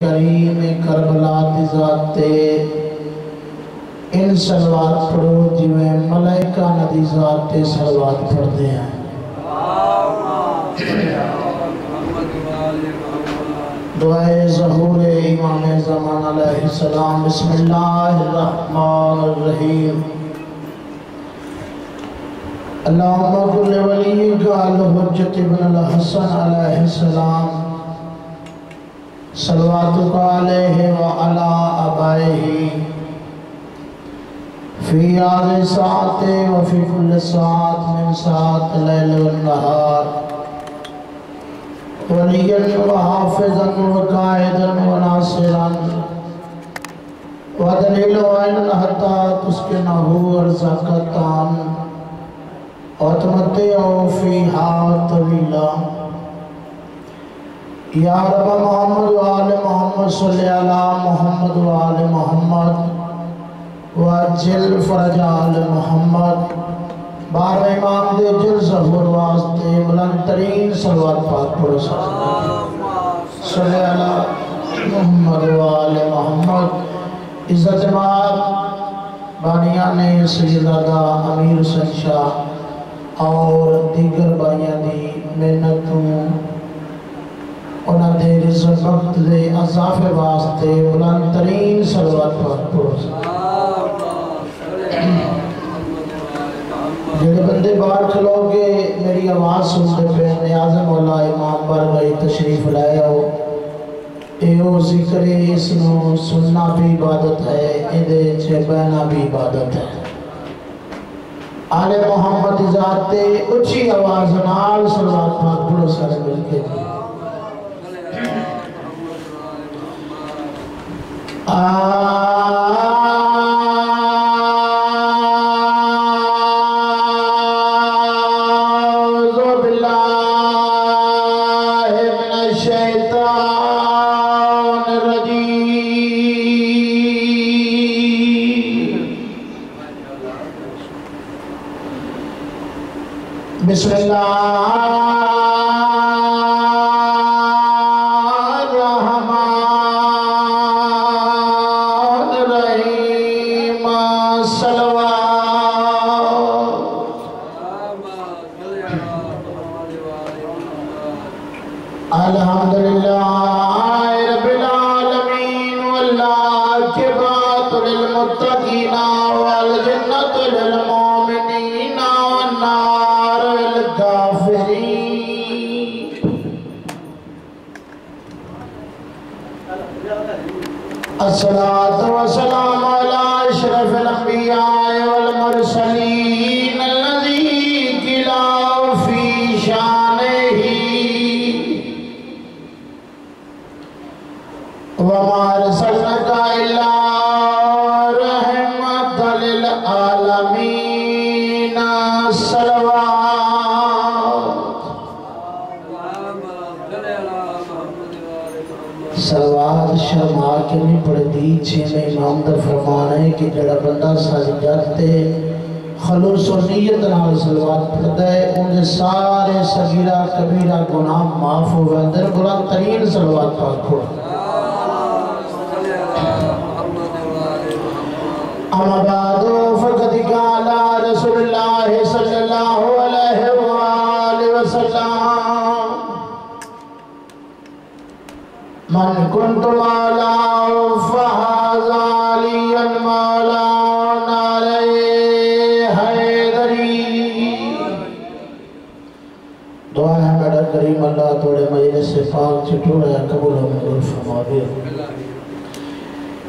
کریم کربلا دی ذات تے ان صلوات پڑھو جویں ملائکہ ندی ذات تے صلوات پڑھتے ہیں۔ دعائے ظہور امام زمان علیہ السلام۔ بسم اللہ الرحمن الرحیم۔ اللہم کل ولی قال حجت ابن الحسن علیہ السلام صلواتک علیہ وعلا ابائہ فی آذ ساعت وفی کل ساعت من ساعت لیل والنہار ولیاً وحافظاً وقائداً وناصراً ودلیل وعین حتی تسکنہو ارزاقتان وتمتعو فیہا طویلا۔ یا رب محمد وآل محمد صلی اللہ محمد وآل محمد وعجل فرج آل محمد۔ بار امام دے جل ظہور واسطے بلند ترین صلوات پاک پڑھو صلی اللہ محمد وآل محمد۔ عزت جماعت بانیان سیدادہ امیر حسین شاہ اور دیگر بائیاں دی محنتوں انہاں دے رزق وقت دے اضافے واسطے بلند ترین صلوات پاک پڑھو۔ جنہیں بندے باہر کھلو گے میری آواز سنتے پہ نیاز مولا امام برگئی تشریف لائے ہو ایو ذکر اس نو سننا بھی عبادت ہے ادھے چھے بہنا بھی عبادت ہے۔ آل محمد ذات اچھی آواز نال صلوات پاک پڑھو سارے مل کے بسم اللہ الرحمن الرحیم۔ صلوات الحمدللہ رب العالمین والعاقبۃ للمتقین والجنۃ للمؤمنین والنار للکافرین۔ الصلاة والسلام علی اشرف الانبیاء والمرسلین الذی قلا فی شانہ وما ارسلناک الا رحمۃ للعالمین۔ صلوات صلوات شرما کے نہیں پڑھ دی چھے میں امام دا فرمان ہے کہ جڑا بندہ سجدہ تے خلوص و نیت نال صلوات پڑھتا ہے انہیں سارے صغیرہ کبیرہ گناہ معاف ہو اندر بلند ترین صلوات پاک پڑھو۔ اما بعد فقد قال رسول اللہ صلی اللہ علیہ وآلہ وسلم من کنت مولا فہذا علی مولانا علی حیدری۔ دعا ہے میرا کریم اللہ توڑے مجلس پاک چٹوڑا قبول و منظور فرما دے۔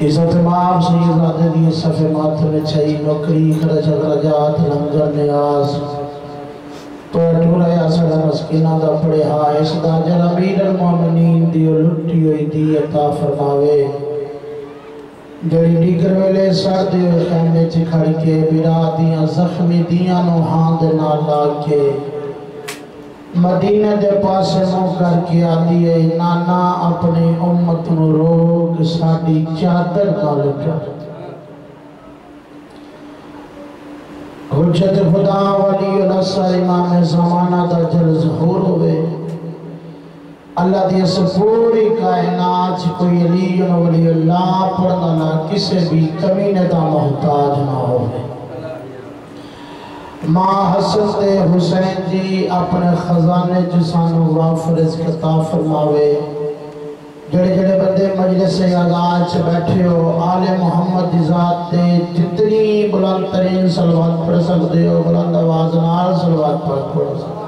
عزت امام سیدزادے دی صفحے ماتھ میں چھئی نوکری خرچ اخراجات لنگر نیاز تو اٹھوڑا یا سڑا مسکینہ دا پڑے حائش دا جل امیر المومنین دیو لٹی ہوئی دی عطا فرماوے۔ جڑی ڈیگر ویلے سر دیو خیمے چکھڑ کے برا دیاں زخمی دیاں نو ہاند نہ لاگ کے مدینہ دے پاسے مو کر کے آدھی ہے نانا اپنی امت نو روگ ساڑی چادر نہ لٹا۔ حجت خدا ولی الاسر امام زمانہ دا جل ظہور ہوئے اللہ دی اس پوری کائنات کوئی علی و ولی اللہ پڑھنا نہ کسے بھی کمینے دا محتاج نہ ہوئے ماں حسن تے حسین جی اپنے خزانے جسانو وافرز کتا فرماوے جڑے جڑے بندے مجلس آزاد سے بیٹھے ہو آل محمد دی ذات تے جتنی بلند ترین صلوات پڑھ سکتے ہو بلند آواز نال صلوات پڑھ سکتے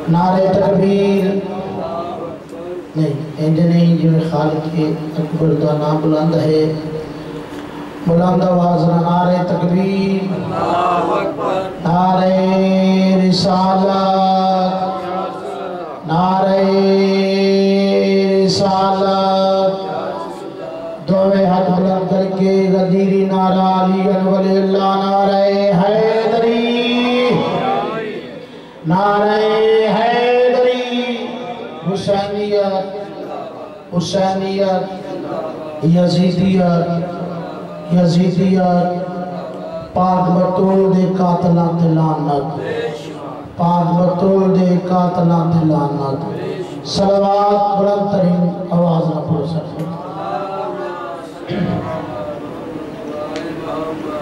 نعرہ تکبیر نہیں انجھے نہیں جو خالق کے اکبر دا نام بلند ہے بلند آواز نعرہ تکبیر نعرہ رسالت نعرہ رسالت دوے ہاتھ بلند کر کے غدیری نعرہ علی ولی اللہ نعرہ حیدری نعرہ حیدری حسینیت حسینیت یزیدیت یزیدیت پاک بطول دے قاتلان لعنت پاک بطول دے قاتلان لعنت صلوات بلند ترین آواز نہ پڑھ سکتے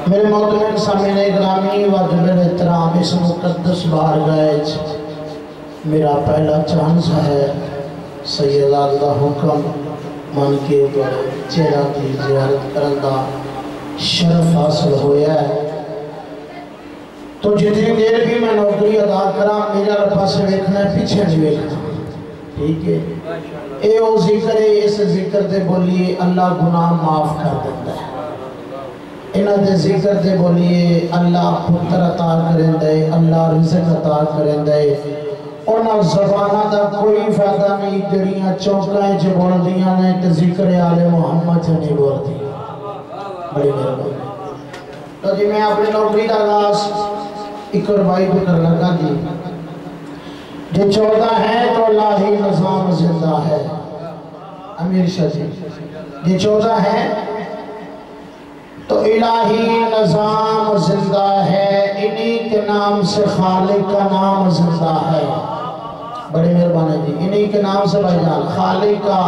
میرے محترم سامعین اکرامی واجب احترام اس مقدس بارگاہ میرا پہلا چانس ہے سید اللہ حکم من کے چہرہ کی زیارت کرندہ شرف حاصل ہویا ہے تو جتنی دیر بھی میں نوکری ادا کرا میرا رفا سے ویکھنا ہے پیچھے نہیں ویکھنا ٹھیک ہے اے او ذکر ہے اس ذکر دے بولیے اللہ گناہ معاف کر دیتا ہے انہاں دے ذکر دے بولیے اللہ پتر عطا کریں دے اللہ رزق عطا کریں دے انہاں زبانہ دا کوئی فائدہ نہیں جڑیاں چوکائیں جو بول دیاں نے تے ذکر آل محمد سے نہیں بول دی بڑی مہربانی تو جی میں اپنے نوکری دا آغاز اکروائی پہ کر لگا دی جو 14 ہے تو الہی نظام زندہ ہے امیر شاہ جی یہ 14 ہے تو الہی نظام زندہ ہے انہی کے نام سے خالق کا نام زندہ ہے بڑی مہربانی جی انہی کے نام سے بھائی جان خالق کا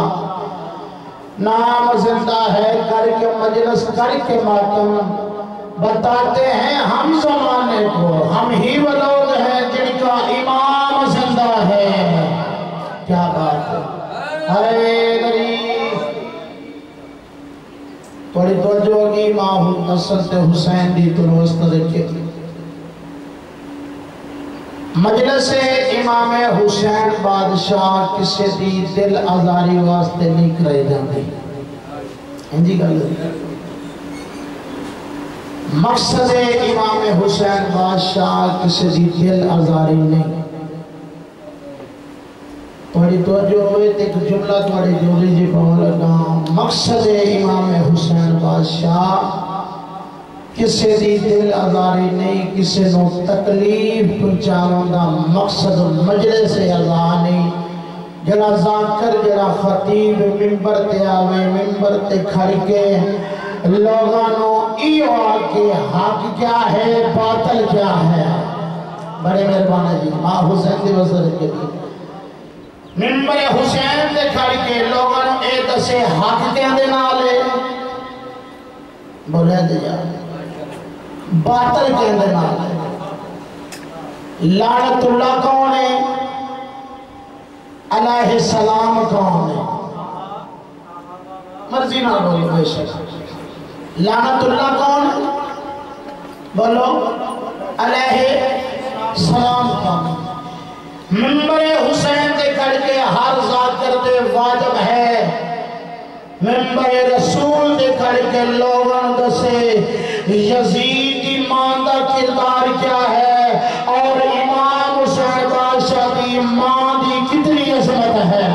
نام زندہ ہے کر کے مجلس کر کے ماتم بتاتے ہیں ہم زمانے کو ہم ہی وہ لوگ ہیں جن کا امام زندہ ہے کیا بات ہے حیدری تھوڑی توجہ ہوگی ماں نسل حسین دی تلوست دیکھے مجلس امام حسین بادشاہ کسی دی دل آزاری واسطے نہیں کرائی جاندی انجی گل مقصد امام حسین بادشاہ کسی دی دل آزاری نہیں تھوڑی توجہ ہوئے ایک جملہ تھوڑی جوڑی جی پاؤں لگا مقصد امام حسین بادشاہ کسی دی دل آزاری نہیں کسی نو تکلیف پہنچاؤں دا مقصد مجلس آزار نہیں جڑا ذاکر جڑا خطیب ممبر تے آوے ممبر تے کھڑ کے لوگانوں ایو آکے حق کیا ہے باطل کیا ہے بڑے مہربانہ جی ماں حسین دی وزر کے دی ممبر حسین دے کھڑ کے لوگانوں اے دسے حق کیا دے نالے بولے دے جا باطل کے اندر نال لعنت اللہ کون ہے علیہ السلام کون ہے مرضی نہ بولو بے شک لعنت اللہ کون ہے بولو علیہ السلام کون ہے ممبر حسین دے کر کے ہر ذاکر دے واجب ہے ممبر رسول دے کر کے لوگن دسے یزید ایمان دا کردار کیا ہے اور امام حسین بادشاہ دی ایمان دی کتنی عظمت ہے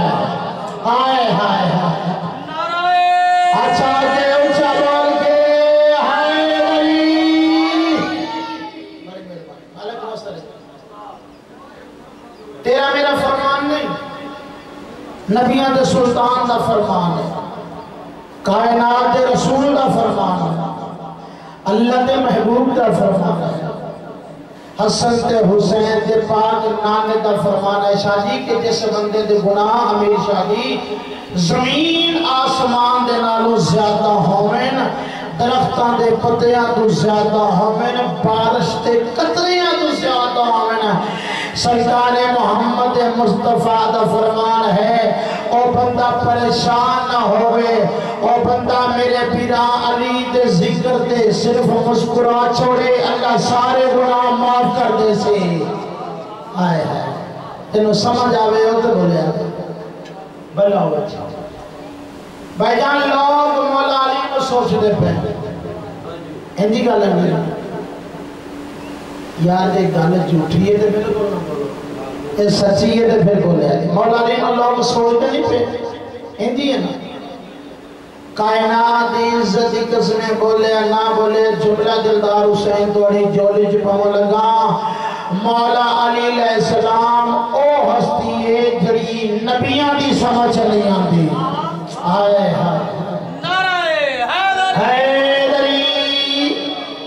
ہائے ہائے اچھا کے اونچا بول کے ہائے بھائی مالک مستر تیرا میرا فرمان نہیں نبیان دے سلطان دا فرمان ہے کائنات دے رسول دا فرمان ہے اللہ دے محبوب دا فرمان ہے حسن تے حسین دے پاک نانے دا فرمانا ہے شاہ جی کہ جس بندے دے گناہ امیر شاہ جی زمین آسمان دے نالوں زیادہ ہومن درختان دے پتیاں تو زیادہ ہومن بارش تے قطریاں تو زیادہ ہومن سرکار محمد مصطفیٰ دا فرمان ہے او بندہ پریشان نہ ہوئے او بندہ میرے پیران علی دے ذکر دے صرف مسکرا چھوڑے اللہ سارے گناہ معاف کر دے سے آئے ہے تینوں سمجھ آوے ہو تو بولے آوے بلا ہوا چھا بھائی جان لوگ مولا علی کو سوچ دے پہ ہندی گا لگ گیا یار ایک گانے جھوٹی ہے تو پھر بولنا بولو یہ سچی ہے تو پھر بولے آئے مولا علی کو لوگ سوچ دے نہیں پہ ہندی ہے نا کائنات عزت قسمیں بولے نہ بولے جملہ دلدار حسین توڑی جولی جپاؤں لگا مولا علی علیہ السلام او ہستی ہے جڑی نبیاں دی سمجھ نہیں آتی آئے حیدری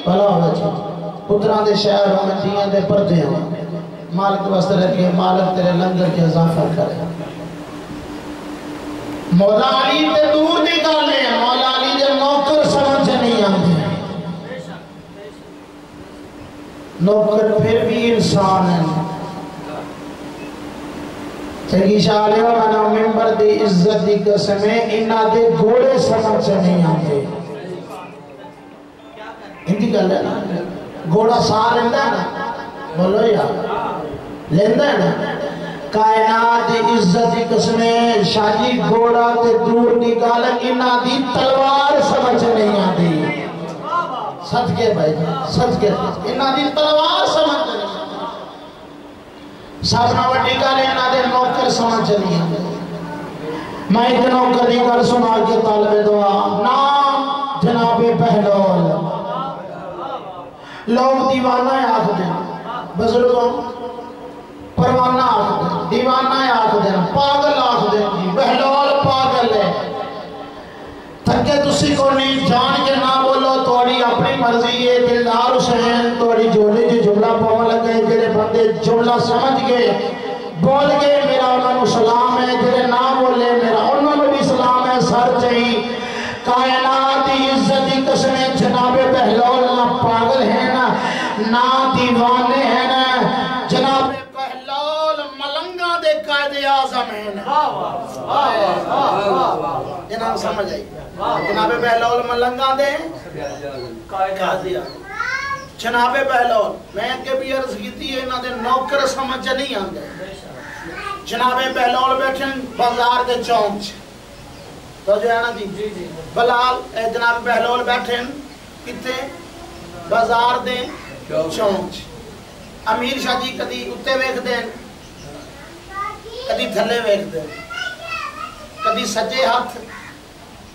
بھلا ہوگا چاہتا پتران دے شہروں میں دیاں دے پردے ہیں مالک واسطے رکھے مالک تیرے لنگر کے اضافہ کرے مولا علی تے دور نکالے مولا علی دے نوکر سمجھ نہیں آتے نوکر پھر بھی انسان ہے تیگی شاہ لیو میں نے ممبر دی عزت دی قسمیں انہا دے گھوڑے سمجھ نہیں آتے ہندی کر لینا گھوڑا ساہ لیندہ ہے نا بولو یا لیندہ ہے نا کائنات دی عزت دی قسمیں شاہی گھوڑا تے دور نکالا انہا دی تلوار سمجھ نہیں آتی صدقے بھائی صدقے انہا دی تلوار سمجھ نہیں آتی سابنا وڈی کالے انہا دے نوکر سمجھ نہیں آتی میں ایک نوکر دی کر سنا کے طالب دعا نام جناب پہلول لوگ دیوانہ آکھ دیں بزرگوں پروانہ آکھ دیں دیوانہ آکھ دیں پاگل آکھ دیں جی بہلول پاگل ہے تھکے تسی کو نہیں جان کے نہ بولو توڑی اپنی مرضی ہے دلدار حسین توڑی جوڑی جو جملہ پاؤں لگے جنہیں بندے جملہ سمجھ گئے بول گئے میرا انہوں سلام ہے جنہیں نہ بولے میرا انہوں بھی سلام ہے سر چاہی کائنات عزت قسمیں جناب بہلول نہ پاگل ہیں نہ دیوانے ہیں نا جناب بہلول ملنگا دے قائد اعظم ہیں نا جناب سمجھ آئی جناب بہلول ملنگا دے قائد اعظم جناب بہلول میں کہ بھی عرض کیتی ہے انہاں دے نوکر سمجھ نہیں آندے جناب بہلول بیٹھن بازار دے چونچ تو جو ہے نا جی بلال جناب بہلول بیٹھن کتے بازار دے چونچ امیر شاہ جی کدی اتے ویکھ دیں کدی تھلے ویکھ دیں کدی سجے ہاتھ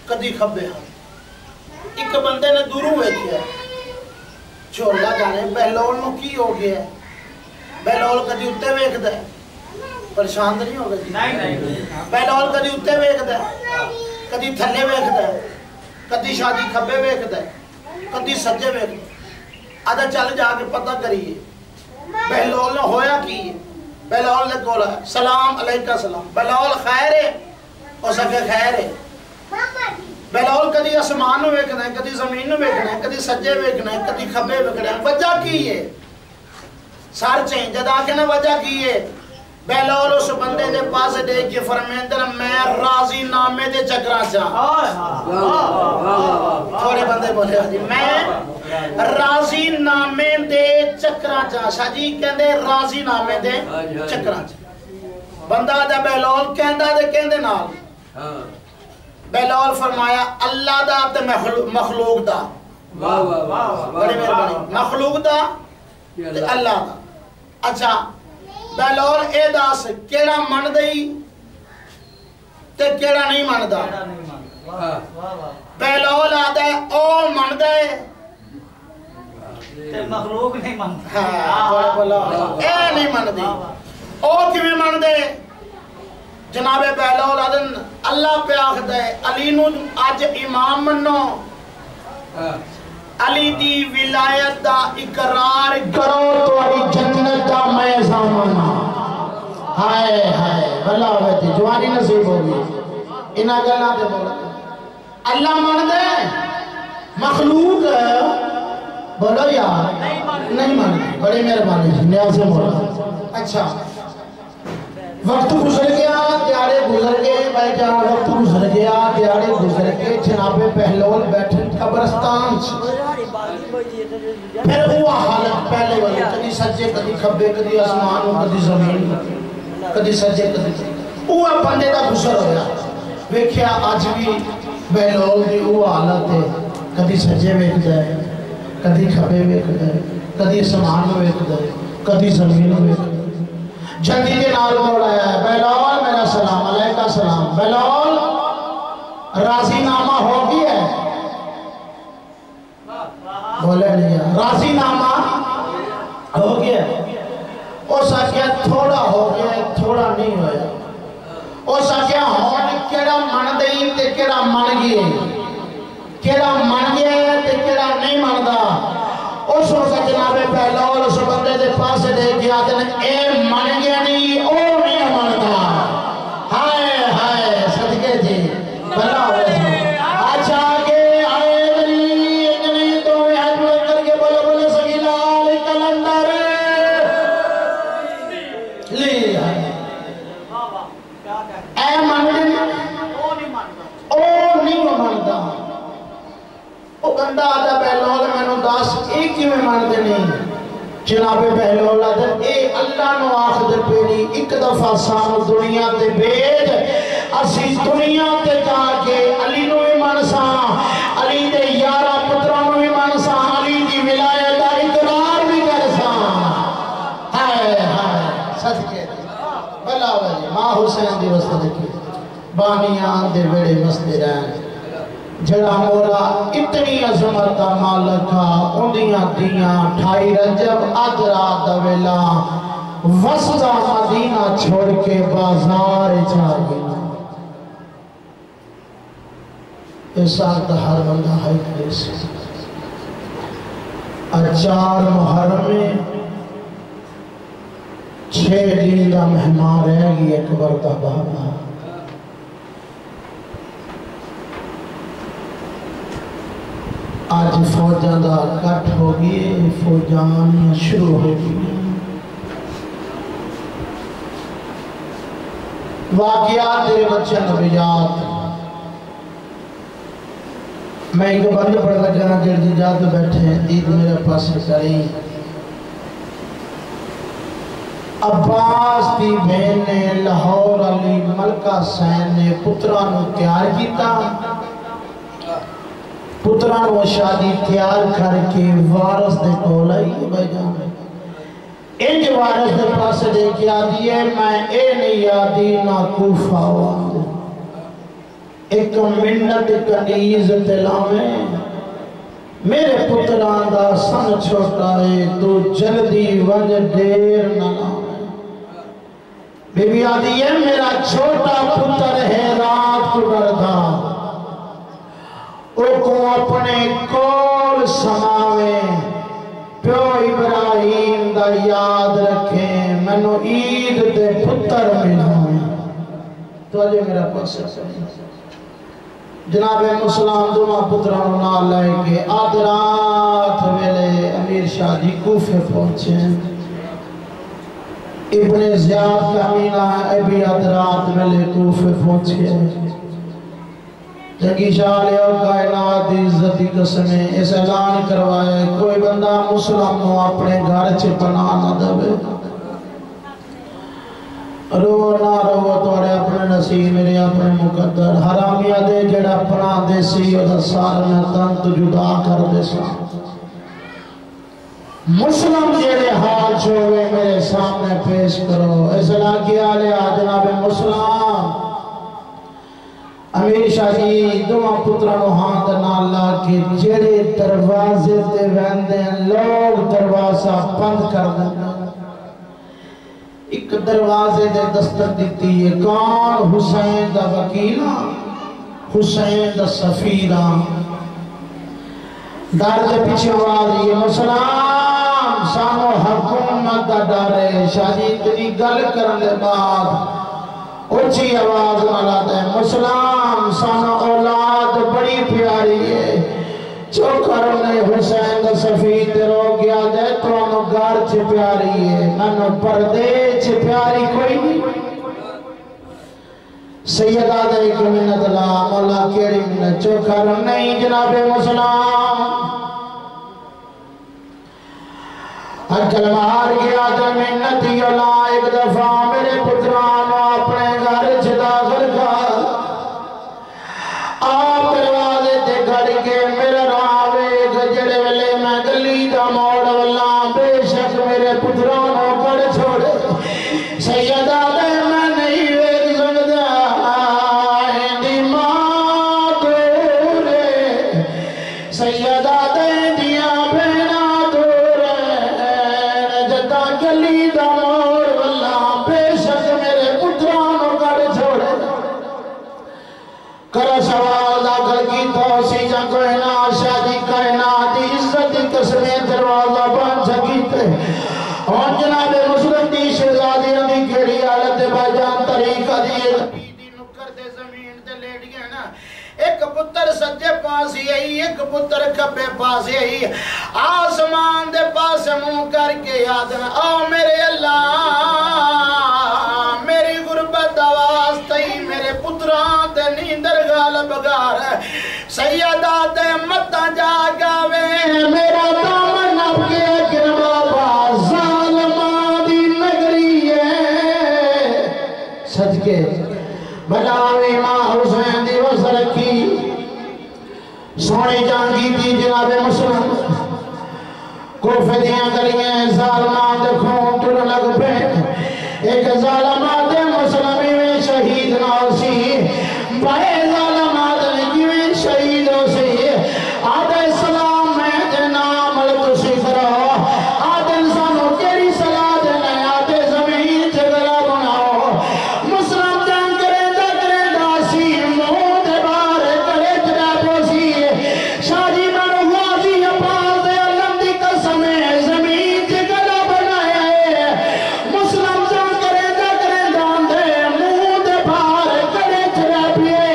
کدی کھبے ہاتھ ایک بندے نے دوروں ویکھیا چھوڑا جانے بہلول نو کی ہو گیا ہے بہلول کدی اتے ویکھ دیں پریشان نہیں ہوگا جی بہلول کدی اتے ویکھ دیں کدی تھلے ویکھ دیں کدی شادی کھبے ویکھ دیں کدی سجے ویکھ دیں آدھا چل جا کے پتہ کریے بہلول نے ہویا کی بہلول نے کہا سلام علیکہ سلام بہلول خیر ہے اور سکے خیر ہے بہلول کدی اسمان ویکھنا ہے کدی زمین ویکھنا ہے کدی سجے ویکھنا ہے کدی کھبے ویکھنا ہے وجہ کی ہے سار چین جدا کے نہ وجہ کی ہے بہلول اس بندے دے پاس دے کے فرمیندر میں راضی نامے دے چکرا چاہ تھوڑے بندے بولے جی میں راضی نامے دے چکرا چاہ شاہ جی کہندے راضی نامے دے چکرا چاہ بندہ دے بہلول کہندے نال بہلول فرمایا اللہ دا تے مخلوق دا بڑی مہربانی مخلوق دا تے اللہ دا اچھا بہلول اے داس کیڑا من دئی تے کیڑا نہیں من دا بہلول آدھا ہے او من دے تے مخلوق نہیں من دا اے نہیں من دی او کیویں من دے جناب بہلول آدھن اللہ پہ آخ دے علی نو آج امام منو علی دی ولایت دا اقرار کرو تو علی جنت دا میں زامانا ہائے ہائے بلا ہوئے تھی جوانی نصیب ہوگی انہا گلنا دے بولا اللہ مان دے مخلوق بڑا یار نہیں مان دے بڑے مہربانی نیاز سے بولا اچھا وقت گزر گیا دیارے گزر گئے بھائی جان وقت گزر گیا دیارے گزر گئے جناب پہلول بیٹھے قبرستان پھر وہ حالت پہلے والی کدی سجے کدی کھبے کدی آسمان کدی زمین کدی سجے کدی وہ بندے دا گزر ہویا ویکھیا آج بھی بہلول دی وہ حالت ہے کدی سجے ویکھ جائے کدی کھبے ویکھ جائے کدی آسمان ویکھ جائے کدی زمین ویکھ جائے جلدی کے نال بولایا ہے بہلول میرا سلام علیکہ سلام بہلول راضی نامہ ہو گیا ہے بولے نہیں ہے راضی نامہ ہو گیا ہے او ساکیا تھوڑا ہو گیا ہے تھوڑا نہیں ہویا او ساکیا ہون کیڑا من دئی تے کیڑا من گئے کیڑا من گیا ہے تے کیڑا نہیں من دا اس وقت جناب بہلول اس بندے دے پاس دے گیا دن اے من گیا نہیں او نہیں منتا ہائے ہائے صدقے جی بلا ہوئے تھے آج آگے آئے دنی اتنی تو میں حجم کر کے بولے بولے سگیلا علی کلندر لی آئے اے من گیا او نہیں منتا او بندہ آدھا بہلول میں نو داس ایک ہی میں ماندے نہیں جناب بہلول آدھا اے اللہ نو آخد پیری ایک دفعہ سانو دنیا تے بیج اسی دنیا تے جا کے علی نو ایمان سان علی دے یارہ پتران نو ایمان سان علی دی ولایت اقرار بھی کر سان ہائے ہائے صدقے بلا وجہ ماں حسین دی وسط کی بانیان دے بڑے مستے رہن جڑا مولا اتنی عظمتہ مالکا اندیاں دیاں ٹھائی رجب ادرا دویلا وسطہ مدینہ چھوڑ کے بازار چاہ گیا اس آت ہر بندہ ہے کلیس اچار محرم میں 6 دن کا مہمان رہ گئی اکبر کا بابا آج فوجان دا کٹ ہو گئے فوجان شروع ہو گئے واقعات تیرے بچے نبیات میں ایک بندے پڑھ لگا جڑی جات بیٹھے ہیں عید میرے پاس کری عباس دی بہن نے لاہور علی ملکہ حسین نے پترانو تیار کیتا پتران و شادی تیار کر کے وارث دے کولائی بھائی جان انج وارث دے پاس دے کیا دیئے میں اے نہیں یادی نا کوفہ واد ایک منت کنیز تلاویں میرے پتران دا سن چھوٹا ہے تو جلدی ونج دیر نہ لاویں بی بی آدھی ہے میرا چھوٹا پتر ہے رات کو ڈرتا او کو اپنے کول سماویں پیو ابراہیم دا یاد رکھیں منو عید دے پتر ملاویں تو آجے میرا پاس جناب مسلم دو پترانو نہ لائے کے آدھ رات ویلے امیر شاہ جی کوفے پہنچے ابن زیاد کامینہ ابی آدھ رات ویلے کوفے پہنچے جنگی شاہ لے اور کائنات دی عزتی قسمیں اس اعلان کروائے کوئی بندہ مسلم نو اپنے گھر چھ پناہ نہ دوے رو نہ رو توڑے اپنے نصیب میرے اپنے مقدر حرامیہ دے جڑا پناہ دے سی اور سار میں تن تو جدا کر دے سا مسلم جڑے حال چھوڑے میرے سامنے پیش کرو اس اعلان کیا لے جناب مسلم امیر شاہ جی دو پترانو ہاں دنالا کے جڑے دروازے تے ویندے لوگ دروازہ بند کر دیں ایک دروازے دے دستر دیتی ہے کون حسین دا وکیلہ حسین دا سفیرہ دار دے پیچھے آواز یہ مسلم سانو حکومت دا ڈارے شادی اتنی گل کرنے بعد اچھی آواز والا دے مسلم سانو اولاد بڑی پیاری ہے چوکر نے حسین دا سفید رو گیا دے تو انو گار چھ پیاری ہے انو پردے چھ پیاری کوئی نہیں سیدہ دے ایک منت اللہ مولا کیڑی منت چوکر نہیں جناب مسلم اکل مہار گیا دے منتی اللہ ایک دفعہ میرے پترانو اپنے گھر چھ داخل کا آپ دروازے تے گھڑ کے میرے راوے گجڑے والے میں گلی دا موڑ واللہ بے شک میرے پترانو گھڑ چھوڑے سیدہ دے میں نہیں ویک سکتا ہندی ماں دورے سیدہ دے دیا بھینا دورے جتا گلی دا موڑ واللہ بے شک میرے پترانو گھڑ چھوڑے کرا سوال داخل کی توسی جا کوئنا شادی کائنا دی عزت قسمیں دروازہ بان سکیتے اور جناب مسلم دی شہزادی رضی کیڑی حالت بھائی طریقہ دیئے دی نکر دے زمین دے لیٹ گئے نا ایک پتر سجے پاس ہی ہے ایک پتر کبے پاس ہی ہے آسمان دے پاس منہ کر کے یاد نا او میرے اللہ میری غربت آواز تئی میرے پتران تے نیندر غالب گار سیدہ تے متا جاگاوے میرا دامن اب کے گربابا ظالمہ دی نگری ہے صدقے بلاوی ماں حسین دی وزر کی سونے جانگی تھی جناب مسلم کوفے دیاں گلیاں ظالمہ دے خون تر لگ پہ ایک ظالمہ دے مسلمی میں شہید ناسی بھائی ظالمہ دے جیویں شہید ناسی آدھے سلام میں دے نام لکسی کرو آدھے انسانوں کیری صلاح دے نئے آدھے زمین جگرہ بناؤ مسلم جان کرے داسی مہو دے بار کرے جرہ پوسی شادی من غازی اپاس دے علم دی قسمیں زمین جگرہ بنائے مسلم جان کرے دان دے مہو دے بار کرے جرہ پیے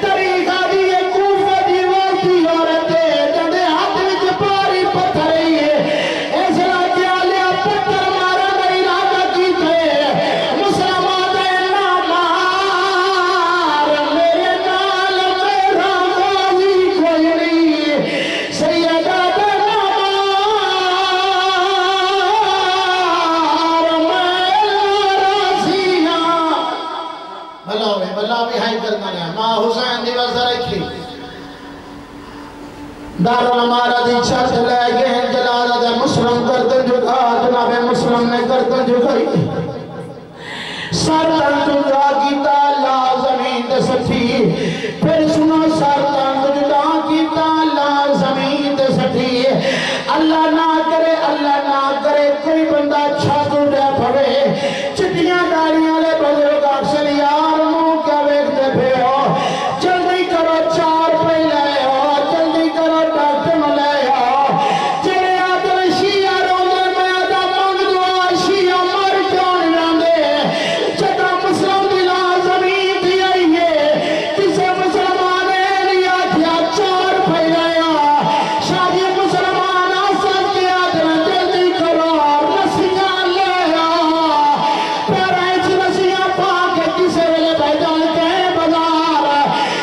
طریقہ دی کوفہ دی وردی عورتے جندے ہاتھ وچ پاری پتھر ہے اس راجہ لیا پتھر مارا نہیں راجہ کی تھے مسلم آدھے نامار میرے نال میرا غازی کوئی نہیں سیدہ دے نامار میں بلاوی ہائی کرنا ہے ماں حسین دی وزر رکھی دارو ہمارا دی چھت لے گئے جلالہ دے مسلم کردن جھکا جناب مسلم نے کردن جھکائی سر تن جدا کیتا اللہ زمین دے سٹھی پھر سنو سر تن جدا کیتا اللہ زمین دے سٹھی اللہ نہ کرے کوئی بندہ چھاتو دے پھوے چٹیاں داڑیاں لے بزرگ اکثر یار منہ کیا ویکھتے پہ ہو جلدی کرو چار پہ لے ہو جلدی کرو ڈاکٹر لے ہو جنہیں آدھر شیعہ روندر میں آدھا مانگ دعا شیعہ مر جان راندے جدہ مسلم دلا زمین تھی آئی ہے کسے مسلمانے لیا تھیا چار پہ لے ہو شادی مسلمان آسان کے آدھر جلدی کرو رسیاں لے ہو پھر ایچ رسیاں پاک کسے ویلے بیدان کے بازار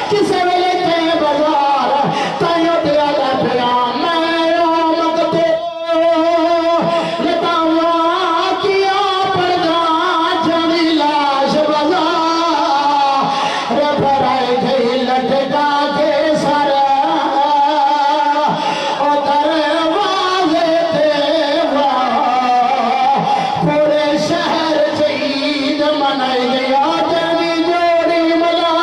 کسے ویلے کے بازار تائیوں دیا دے پھرا میں مگتے لتاوا کیا پردہ جانی لاش بازار ربھرائی گئی لٹکا کے سر او دروازے دیوا پورے شہر چید منائی گیا جانی جوڑی ملا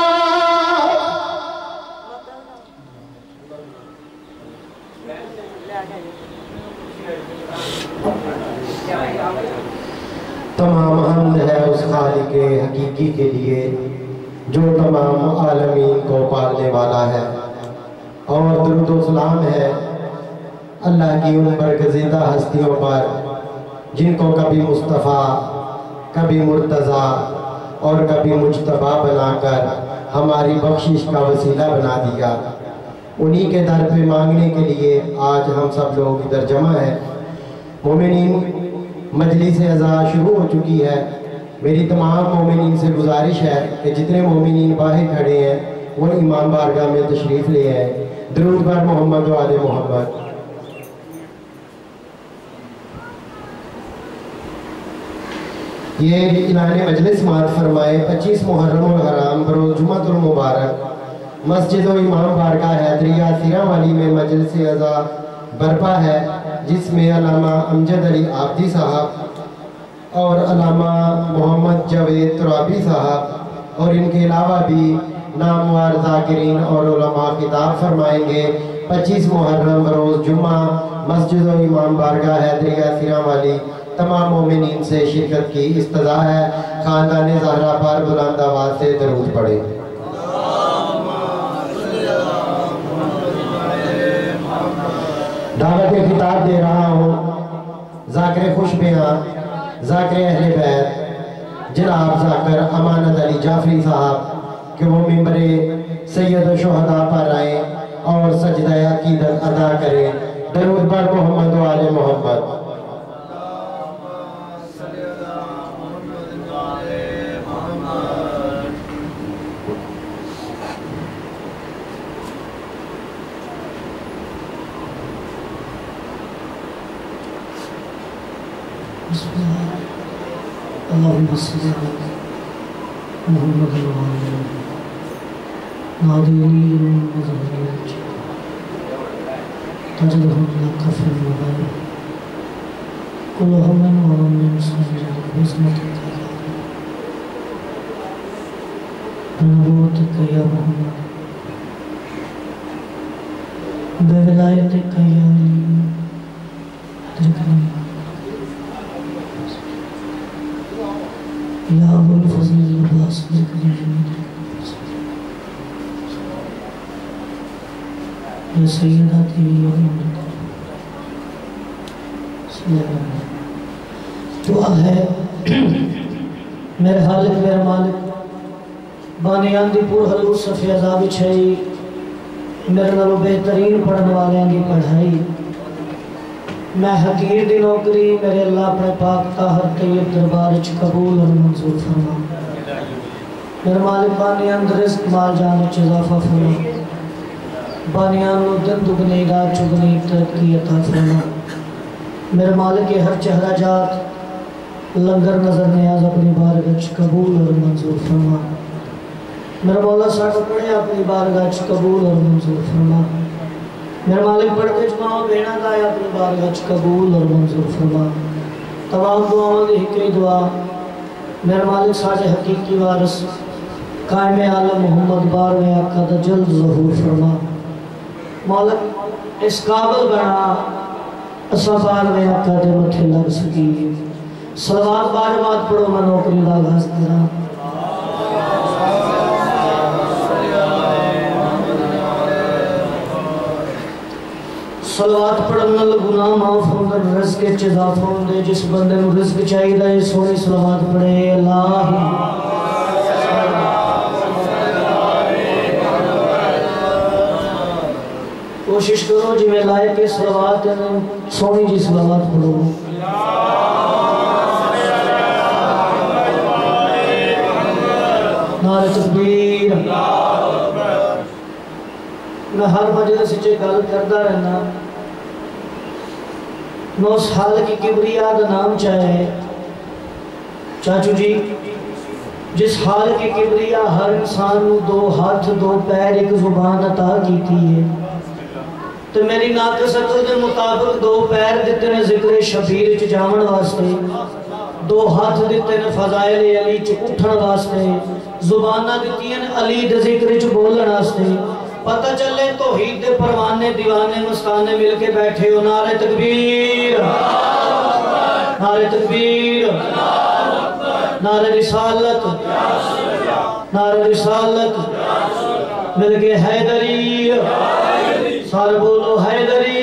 تمام حمد ہے اس خالق حقیقی کے لیے جو تمام عالمین کو پالنے والا ہے اور درود و سلام ہے اللہ کی ان برگزیدہ ہستیوں پر جن کو کبھی مصطفیٰ، کبھی مرتضیٰ اور کبھی مجتبیٰ بنا کر ہماری بخشش کا وسیلہ بنا دیا، انہی کے در پہ مانگنے کے لیے آج ہم سب لوگ ادھر جمع ہیں۔ مومنین، مجلس عزا شروع ہو چکی ہے۔ میری تمام مومنین سے گزارش ہے کہ جتنے مومنین باہر کھڑے ہیں وہ امام بارگاہ میں تشریف لے آئیں۔ درود بر محمد و آل محمد۔ یہ اعلان مجلس مات فرمائے 25 محرم الحرام بروز جمعۃ المبارک مسجد و امام بارگاہ حیدریہ سیرہ والی میں مجلس عزا برپا ہے، جس میں علامہ امجد علی عابدی صاحب اور علامہ محمد جاوید ترابی صاحب اور ان کے علاوہ بھی نامور ذاکرین اور علماء خطاب فرمائیں گے۔ 25 محرم بروز جمعہ مسجد و امام بارگاہ حیدریہ سیرہ والی تمام مومنین سے شرکت کی استدعا ہے۔ خاندان زہرا پر بلند آواز سے درود پڑھیں۔ دعوت خطاب دے رہا ہوں ذاکر خوش بیاں، ذاکر اہل بیت جناب ذاکر امانت علی جعفری صاحب کہ وہ ممبر سید الشہداء پر آئیں اور سجدہ عقیدت ادا کریں۔ درود بر محمد و آل محمد۔ اللهم صل على محمد وعلى نادرين وزهرين تجدهم لك في المبارك كل هم وهم سنجد بسمتك بنبوتك يا محمد بولایتك يا علي ادركني یا ابو الفضل العباس ذکر یا سیداتی یا امت صلی اللہ علیہ وسلم۔ دعا ہے میرے خالق میرے مالک بانیان دی پور حضور صفی عذاب چھئی میرے نالو بہترین پڑھنے والے کی پڑھائی میں حقیر دی نوکری میرے اللہ اپنے پاک طاہر طیب دربار اچھ قبول اور منظور فرما۔ میرے مالک بانیان رزق مال جان اچھ اضافہ فرما، بانیان نو دن دگنی رات چگنی ترقی عطا فرما۔ میرے مالک ہر چہرہ جات لنگر نظر نیاز اپنی بارگاہ اچھ قبول اور منظور فرما۔ میرے مولا ساٹھ پڑھے اپنی بارگاہ اچھ قبول اور منظور فرما۔ میرے مالک پڑھ کے جماؤ بینا دایا اپنی بارگاہ قبول اور منظور فرما۔ تمام دعاؤں دی ہکری دعا میرے مالک ساجے حقیقی وارث قائم عالم محمد بارویں آقا دا جلد ظہور فرما۔ مالک اس قابل بنا اسا بارویں آقا دے متھے لگ سکی۔ صلوات بارمات پڑھو میں نوکری دا آغاز کرا۔ صلوات پڑھنا گناہ معاف ہوندے رزق اچھ اضافہ ہوندے جس بندے نو رزق چاہی دے سونی صلوات پڑھے اللہ کوشش کرو جی میں لائے کے صلوات سونی جی صلوات پڑھو۔ نعرہ تکبیر۔ میں ہر مجلس سے گل کرتا رہنا 9 سال کی کبریاء دا نام چاہے چاچو جی جس حال کی کبریاء ہر انسان نو 2 ہاتھ 2 پیر 1 زبان عطا کیتی ہے تو میری ناقص عقل کے مطابق 2 پیر دیتے نے ذکر شبیر چ جامن واسطے 2 ہاتھ دیتے نے فضائل علی چ اٹھن واسطے زبانہ دیتی ہیں علی دے ذکر چ بولن واسطے پتہ چلے توحید دے پروانے دیوانے مستانے مل کے بیٹھے ہو۔ نعرہ تکبیر، نعرہ تکبیر، نعرہ رسالت، نعرہ رسالت، مل کے حیدری، سارے بولو حیدری،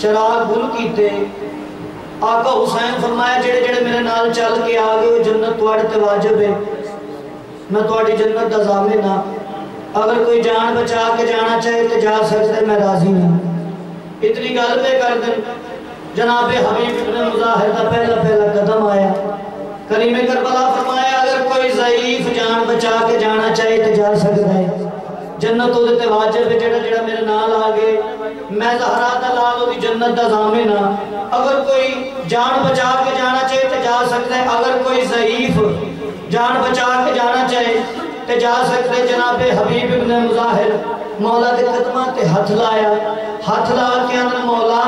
چراغ گل کیتے آقا حسین فرمایا جڑے جڑے میرے نال چل کے آگے جنت تواڈے تے واجب ہے میں تواڈی جنت دا ضامن ہاں اگر کوئی جان بچا کے جانا چاہے تو جا سکتے میں راضی ہوں اتنی گل پہ کر دیں جناب حبیب ابن مظاہر کا پہلا قدم آیا کریم کربلا فرمایا اگر کوئی ضعیف جان بچا کے جانا چاہے تو جا سکتا ہے جنت وہ تے واجب ہے جڑا جڑا میرے نال آگے میں زہرا دا لال وہ جنت دا ضامن ہاں اگر کوئی جان بچا کے جانا چاہے تو جا سکتا ہے اگر کوئی ضعیف جان بچا کے جانا چاہے تو جا سکتے جناب حبیب ابن مظاہر مولا دے قدمہ تے ہاتھ لایا ہاتھ لا کے اندر مولا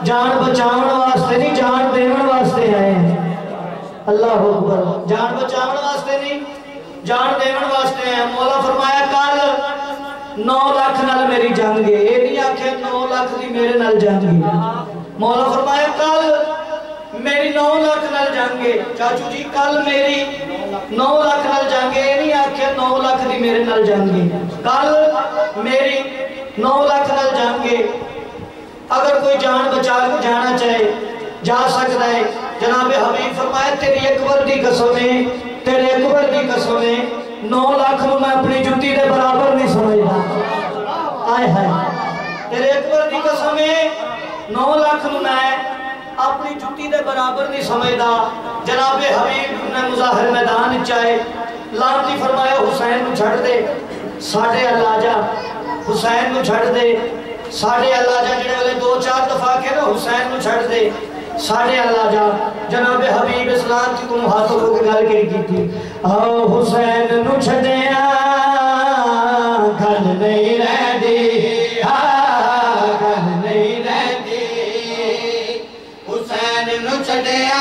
جان بچاؤن واسطے نہیں جان دیون واسطے آئے ہیں اللہ اکبر جان بچاؤن واسطے نہیں جان دیون واسطے ہیں مولا فرمایا کل 9 لاکھ نال میری جنگ ہے یہ نہیں آکھے 9 لاکھ دی میرے نال جنگ ہے مولا فرمایا کل میری 9 لاکھ نال جنگ ہے چاچو جی کل میری 9 لاکھ نال جنگ ہے یہ نہیں آکھے 9 لاکھ دی میرے نال جنگ ہے کل میری 9 لاکھ نال جنگ ہے اگر کوئی جان بچا کے جانا چاہے جا سکتا ہے جناب حبیب فرمایا تیری اکبر دی قسم ہے تیرے اکبر دی قسم ہے 9 لاکھ میں اپنی جتی دے برابر نہیں سمجھتا آئے ہائے تیرے اکبر دی قسم ہے 9 لاکھ میں اپنی جتی دے برابر نہیں سمجھتا جناب حبیب ابن مظاہر میدان چاہے لانتی فرمایا حسین نو چھڑ دے ساڑھے اللہ جا حسین نو چھڑ دے ساڑھے اللہ جا جڑے والے 2-4 دفعہ کے نا حسین نو چھڑ دے ساڑھے اللہ جا جناب حبیب اسلام کی تم ہاتھوں کو گل کی تھی آؤ حسین نو چھڑیا گھر نہیں رہ دی گھر نہیں رہ دی حسین نو چھڑیا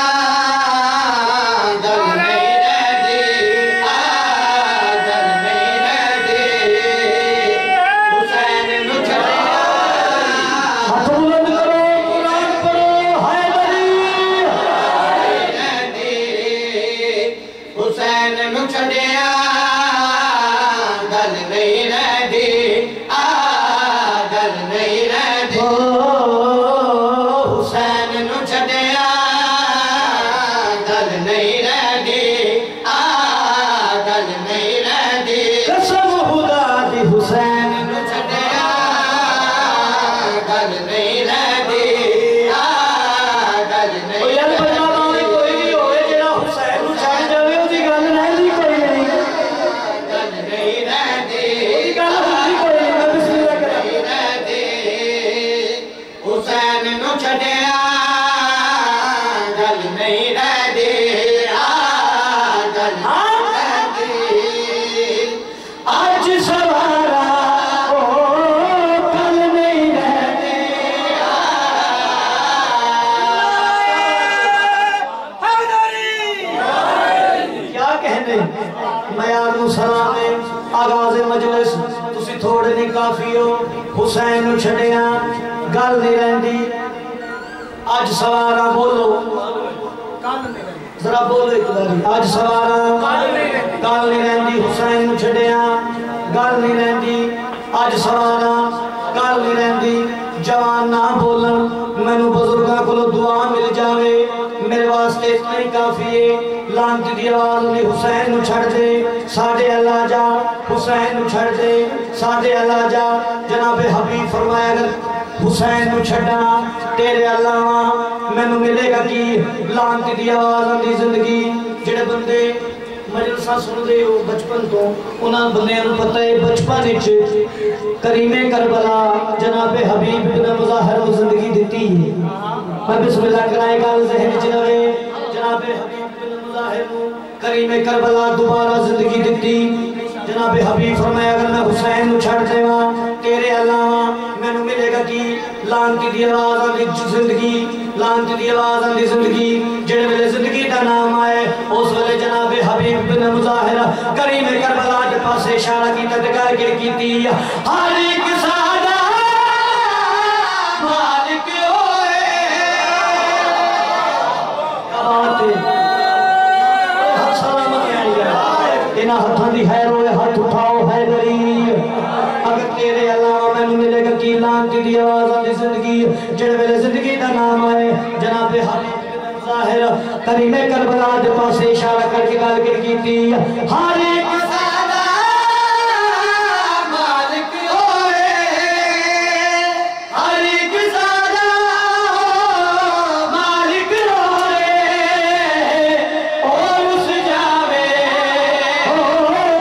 حسین نو چھڑیا گل نہیں رہندی اج سوارا بولو ذرا بولو ایک باری اج سوارا گل نہیں رہندی حسین نو چھڑیا گل نہیں رہندی اج سوارا گل نہیں رہندی جوان نہ بولن مینوں بزرگاں کولوں دعا مل جاوے میرے واسطے اتنا ہی کافی ہے لانتی دی آواز نے حسین نو چھڑ دے ساڑھے اللہ جا حسین نو چھڑ دے ساڑھے اللہ جا جناب حبیب فرمایا اگر حسین نو چھڑا تیرے اللہ میں نو ملے گا کی لانتی دی آواز اندھی زندگی جڑے بندے مجلسہ سن دے ہو بچپن تو انہاں بندے انہوں پتہ ہے بچپن اچھے کریم کربلا جناب حبیب ابن مظاہر و زندگی دیتی ہے میں بسم اللہ کرائے گا ذہن جنوے جناب حبیب ابن مظاہر کریم کربلا دوبارہ زندگی دیتی جناب حبیب فرمایا اگر میں حسین نو چھڑ دے وہاں تیرے اللہ میں نو ملے گا کی لانتی دی آواز آندھی زندگی لانتی دی آواز آندھی زندگی جڑے ویلے زندگی دا نام آئے اس ویلے جناب حبیب بن مظاہر کریم کربلا کے پاس اشارہ کی تدکار کی تھی ہر ایک سادہ مالک ہوئے آتے ہر سلامت آئی گئے انہا ہتھاں دی خیر ہوئے ہاتھ اٹھاؤ حیدری اگر تیرے علاوہ میں ملے گا کی لانتی دی آواز آندھی زندگی جڑے جڑے ویلے زندگی دا نام آئے جناب حبیب بن ظاہر کریم کربلا دے پاسے اشارہ کر کے گل کیتی ہر ایک سادہ مالک ہوئے ہر ایک سادہ مالک ہوئے اور اس جاوے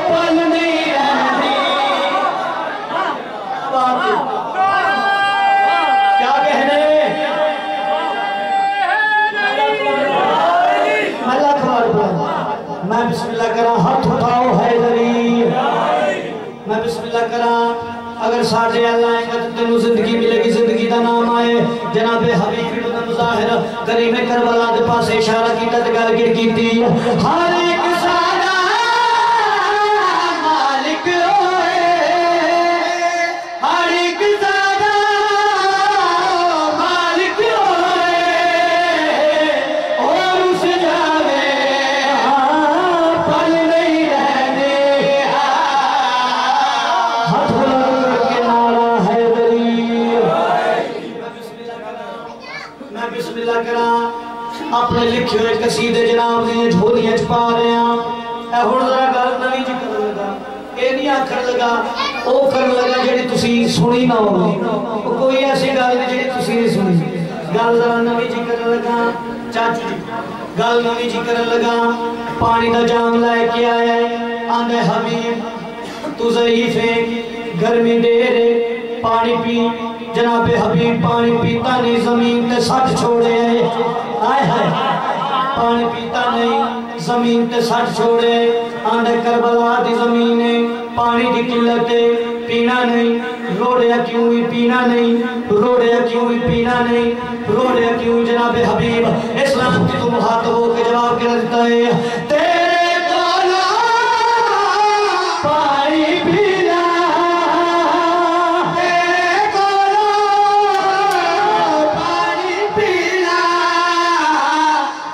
پل نہیں رہنی کیا کہنے میں بسم اللہ کرا ہاتھ اٹھاؤ حیدری میں بسم اللہ کرا اگر ساڑھے اللہ آئے گا تو تنو زندگی ملے گی زندگی دا نام آئے جناب حبیب بن ظاہر کریم کربلا دے پاس اشارہ کیتا تے گل کیتی ہر ایک سادہ مالک ہوئے ہر ایک سادہ مالک ہوئے اور اس جاوے پل نہیں رہنے ہاتھ بلند کے نعرہ حیدری میں بسم اللہ کرا اپنے لکھے ہوئے قصیدے جناب دیئے جھولیاں چھپا رہے ہیں اے ہون ذرا گل نویں جی کرنے لگا اے نہیں آکھر لگا او کرنے لگا جڑی تسی سنی نہ ہو کوئی ایسی گل نہیں جڑی تسی نہیں سنی گل ذرا نویں جی کرنے لگا چاچو جی گل نویں جی کرنے لگا پانی دا جام لائے کے آیا ہے آندے حبیب تو ضعیف ہے گرمی ڈیرے پانی پی جناب حبیب پانی پیتا نہیں زمین تے سٹ چھوڑے آئے ہے پانی پیتا نہیں زمین تے سٹ چھوڑے آندے کربلا دی زمین ہے پانی دی قلت ہے پینا نہیں روڑیا کیوں بھی پینا نہیں روڑیا کیوں بھی پینا نہیں روڑیا کیوں جناب حبیب اسلام کی تو مخاطب ہو کے جواب کر دیتا ہے تیرے کولو پانی پینا تیرے کولو پانی پینا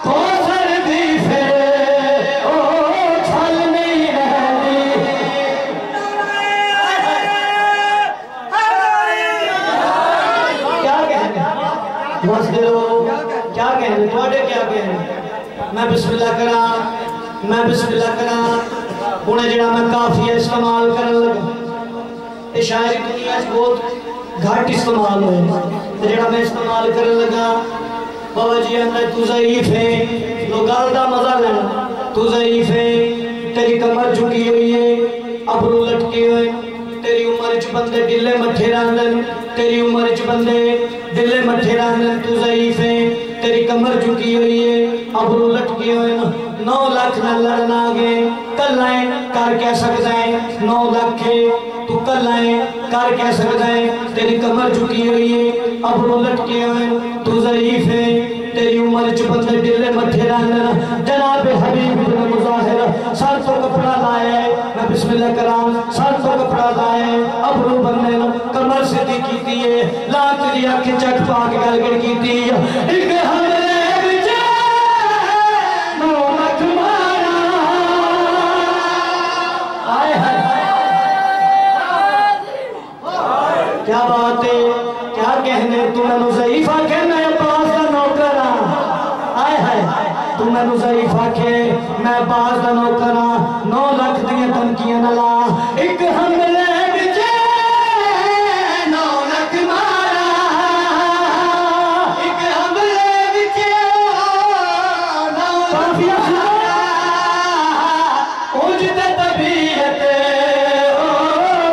کوثر دی پھر او چھل نہیں رہنی کیا کہنے بس دلو کیا کہنے تھوڑے کیا کہنے میں بسم اللہ کرا میں بسم اللہ کرا انہیں جڑا میں کافی استعمال کرنے لگا یہ شاعری دنیا سے بہت گھٹ استعمال ہوئے جڑا میں استعمال کرنے لگا بابا جی اندر تو ضعیف ہے لوگ آلدہ مزہ لینا تو ضعیف ہے تیری کمر جھکی ہوئی ہے ابرو لٹکے ہوئے تیری عمر چ بندے ڈلے مٹھے راندن تیری عمر چ بندے ڈلے مٹھے راندن تو ضعیف ہے تیری کمر جھکی ہوئی ہے ابرو لٹکے ہوئے 9 لاکھ نہ لڑنا گے کلائیں کر کہہ سکتا ہے 9 لاکھ ہے تو کلائیں کر کہہ سکتا ہے تیری کمر جھکی ہوئی ہے ابرو لٹکے ہوئے تو ضعیف ہے تیری عمر چ بندے ڈلے مٹھے راندن جناب حبیب بن ظاہر سر تو کپڑا لائے میں بسم اللہ کرام سر تو کپڑا لائے ابرو بندے کمر سیدھی کیتی ہے لات دی آنکھ چٹ پا کے گل گڑ کیتی ایک حملے وچ نو لکھ مارا آئے ہے کیا بات ہے کیا کہنے تو میں ضعیف آکھے میں عباس دا نوکر آئے ہے تو میں ضعیف آکھے میں عباس دا نوکر 9 لاکھ دیاں دھمکیاں نہ لا ایک حملے وچ 9 لاکھ مارا ایک حملے وچ 9 لاکھ مارا اجد طبیعت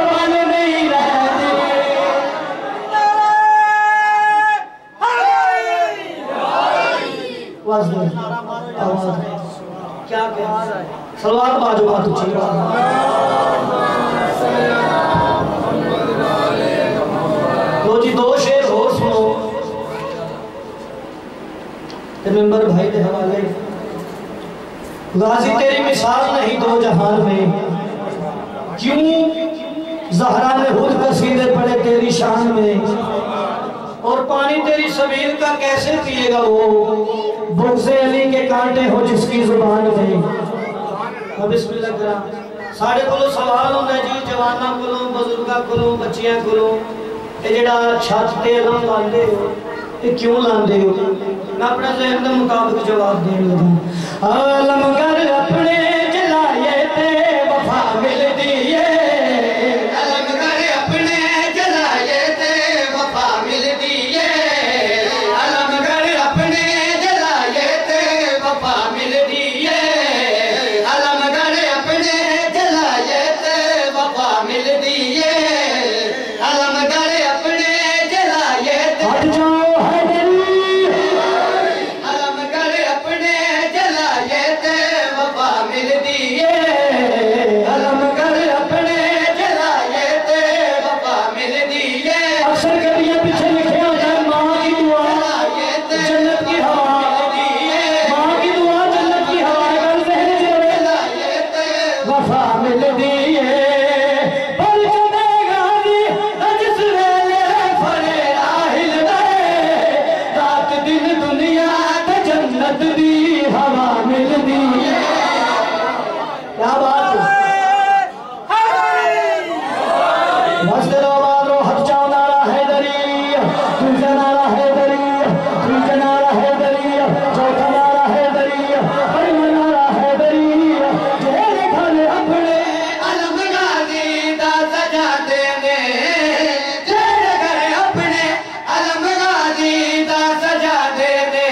بن نہیں رہتی آواز کیا کہا سلوات باجو بات اچھی تو جی 2 شعر اور سنو ممبر بھائی دے حوالے غازی تیری مثال نہیں 2 جہان میں کیوں زہرا نے خود قصیدے پڑے تیری شان میں اور پانی تیری سبیل کا کیسے پیے گا وہ بغض علی کے کانٹے ہو جس کی زبان میں بسم اللہ کرام ساڑھے کلو سوال ہوندے جی جوانہ کلو بزرگہ کلو بچیاں کلو اے جڑا چھت تے علم لاندے ہو یہ کیوں لاندے ہو؟ میں اپنے ذہن کے مطابق جواب دین لگا عالم گر اپنے جلائے تے وفا مل دیئے علم گر اپنے جلائے تے وفا مل دیئے علم گر اپنے جلائے تے وفا مل دیئے علم گر اپنے جلائے تے وفا مل دیئے علم گر اپنے جلائے تے ہٹ جاؤ حیدری علم گر اپنے جلائے تے وفا مل دیئے علم گر اپنے جلائے تے وفا مل دیئے اکثر کبھی پیچھے لکھے ہوتا ہے ماں کی دعا جنت کی ہوا ماں کی دعا جنت کی ہوا کل ذہن جوڑے وفا مل دیئے پر جدے گاری جس ویلے فرے راہل دے رات دن دنیا تے جنت دی ہوا مل دیئے کیا بات ہے واسطے رو بارو ہٹ جاؤ نعرہ حیدری دوسرا نعرہ حیدری تیسرا نعرہ حیدری چوتھا نعرہ حیدری پنجواں نعرہ حیدری جیڑے گھر اپنے علم غازی دا سجا دینے جیڑے گھر اپنے علم غازی دا سجا دینے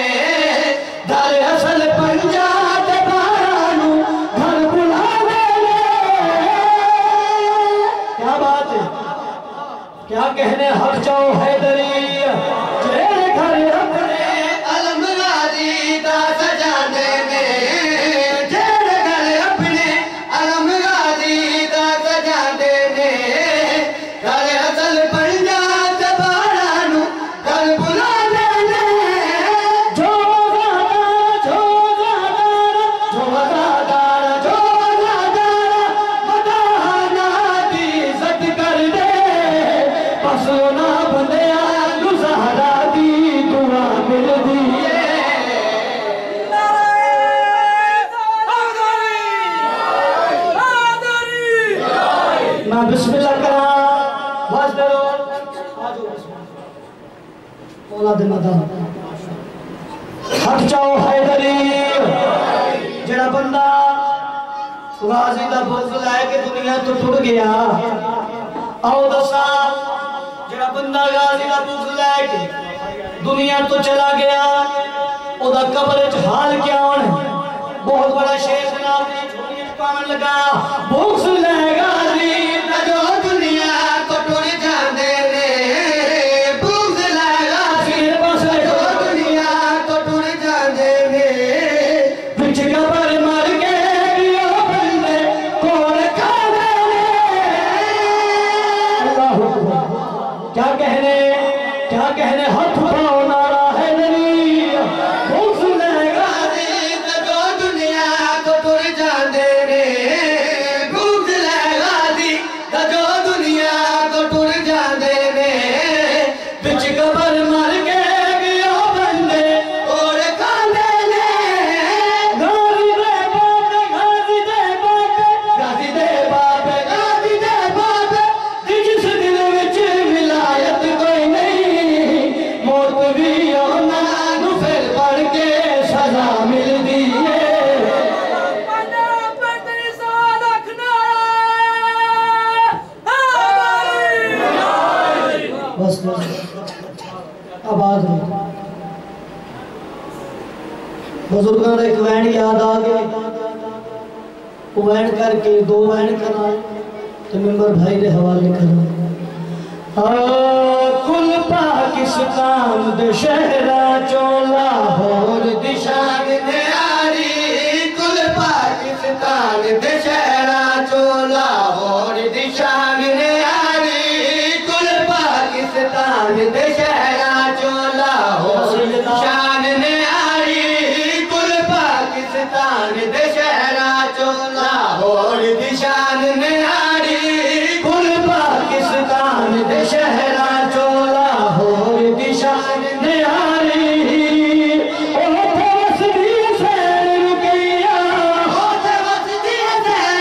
در اصل پنجاب بارانو گھر بلا دینے کیا بات ہے کیا کہنے ہٹ جاؤ حیدری جیڑے گھر اپنے علم غازی دا سجا دینے جیڑے گھر اپنے علم غازی دا سجا دینے گھر اصل پنجاب بارانو گھر بلا دینے جو وفادار مداحانہ دی عزت کر دے بس نہ بندیاں نو زہرا دی دعا مل دیئے میں بسم اللہ کرا واز درو آجو بسم اللہ اولاد مدان ہٹ جاؤ حیدری جڑا بندہ غازی دا بغض لے کے دنیا تو ٹر گیا آؤ دسا جڑا بندہ غازی دا بغض لے کے دنیا تو چلا گیا او دا قبر وچ حال کیا ہونا بہت بڑا شیر جناب نے جھولی وچ پاون لگا بغض لے غازی جو دنیا کو ٹر جاندے نے بغض لگا پھر بس جو دنیا کو ٹر جاندے نے وچ قبر مر کے گیا بندے کون کھانے اللہ اکبر کیا کہنے ہاتھ اٹھاؤ نعرہ حیدری بغض لے غازی جو دنیا کو ٹر جاندے نے بغض لگا جو دنیا کو ٹر جاندے نے وچ قبر مر کے گیا بندے اور کھاندے نے غازی دے باپ غازی دے باپ غازی دے باپ جس دل وچ ولایت کوئی نہیں موت بھی آنا نو پھر پڑھ کے سزا ملدی ہے بس آباد بزرگاں دا ایک وین یاد آ گیا وہ وین کر کے دو وین کرنا تو ممبر بھائی دے حوالے کرنا کل پاکستان دے شہرہ چولا اور دشان نیاری کل پاکستان دے شہرہ چولا اور دشان نیاری کل پاکستان دے شہرہ چولا اور دشان نیاری کل پاکستان دے شہرہ چولا اور دشان نیاری کل پاکستان دے شہرہ چولا اور دشان نیاری اوہ وسدی سین رکیا ہوتے وسدی سین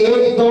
1-2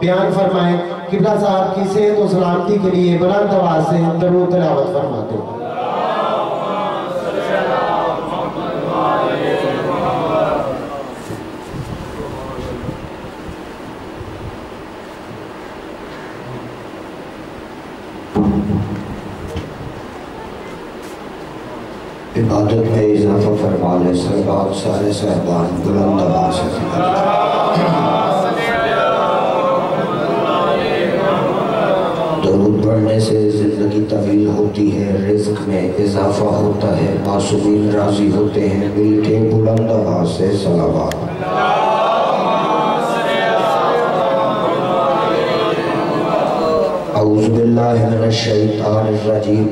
بیان فرمائیں. قبلہ صاحب کی صحت و سلامتی کے لیے بلند آواز سے درود تلاوت فرماتے ہیں. عبادت میں اضافہ فرما لے صحبان سارے صحبان بلند آواز سے درود پڑھنے سے زندگی طویل ہوتی ہے، رزق میں اضافہ ہوتا ہے، معصومین راضی ہوتے ہیں. مل کے بلند آواز سے صلوات. اعوذ باللہ من الشیطان الرجیم.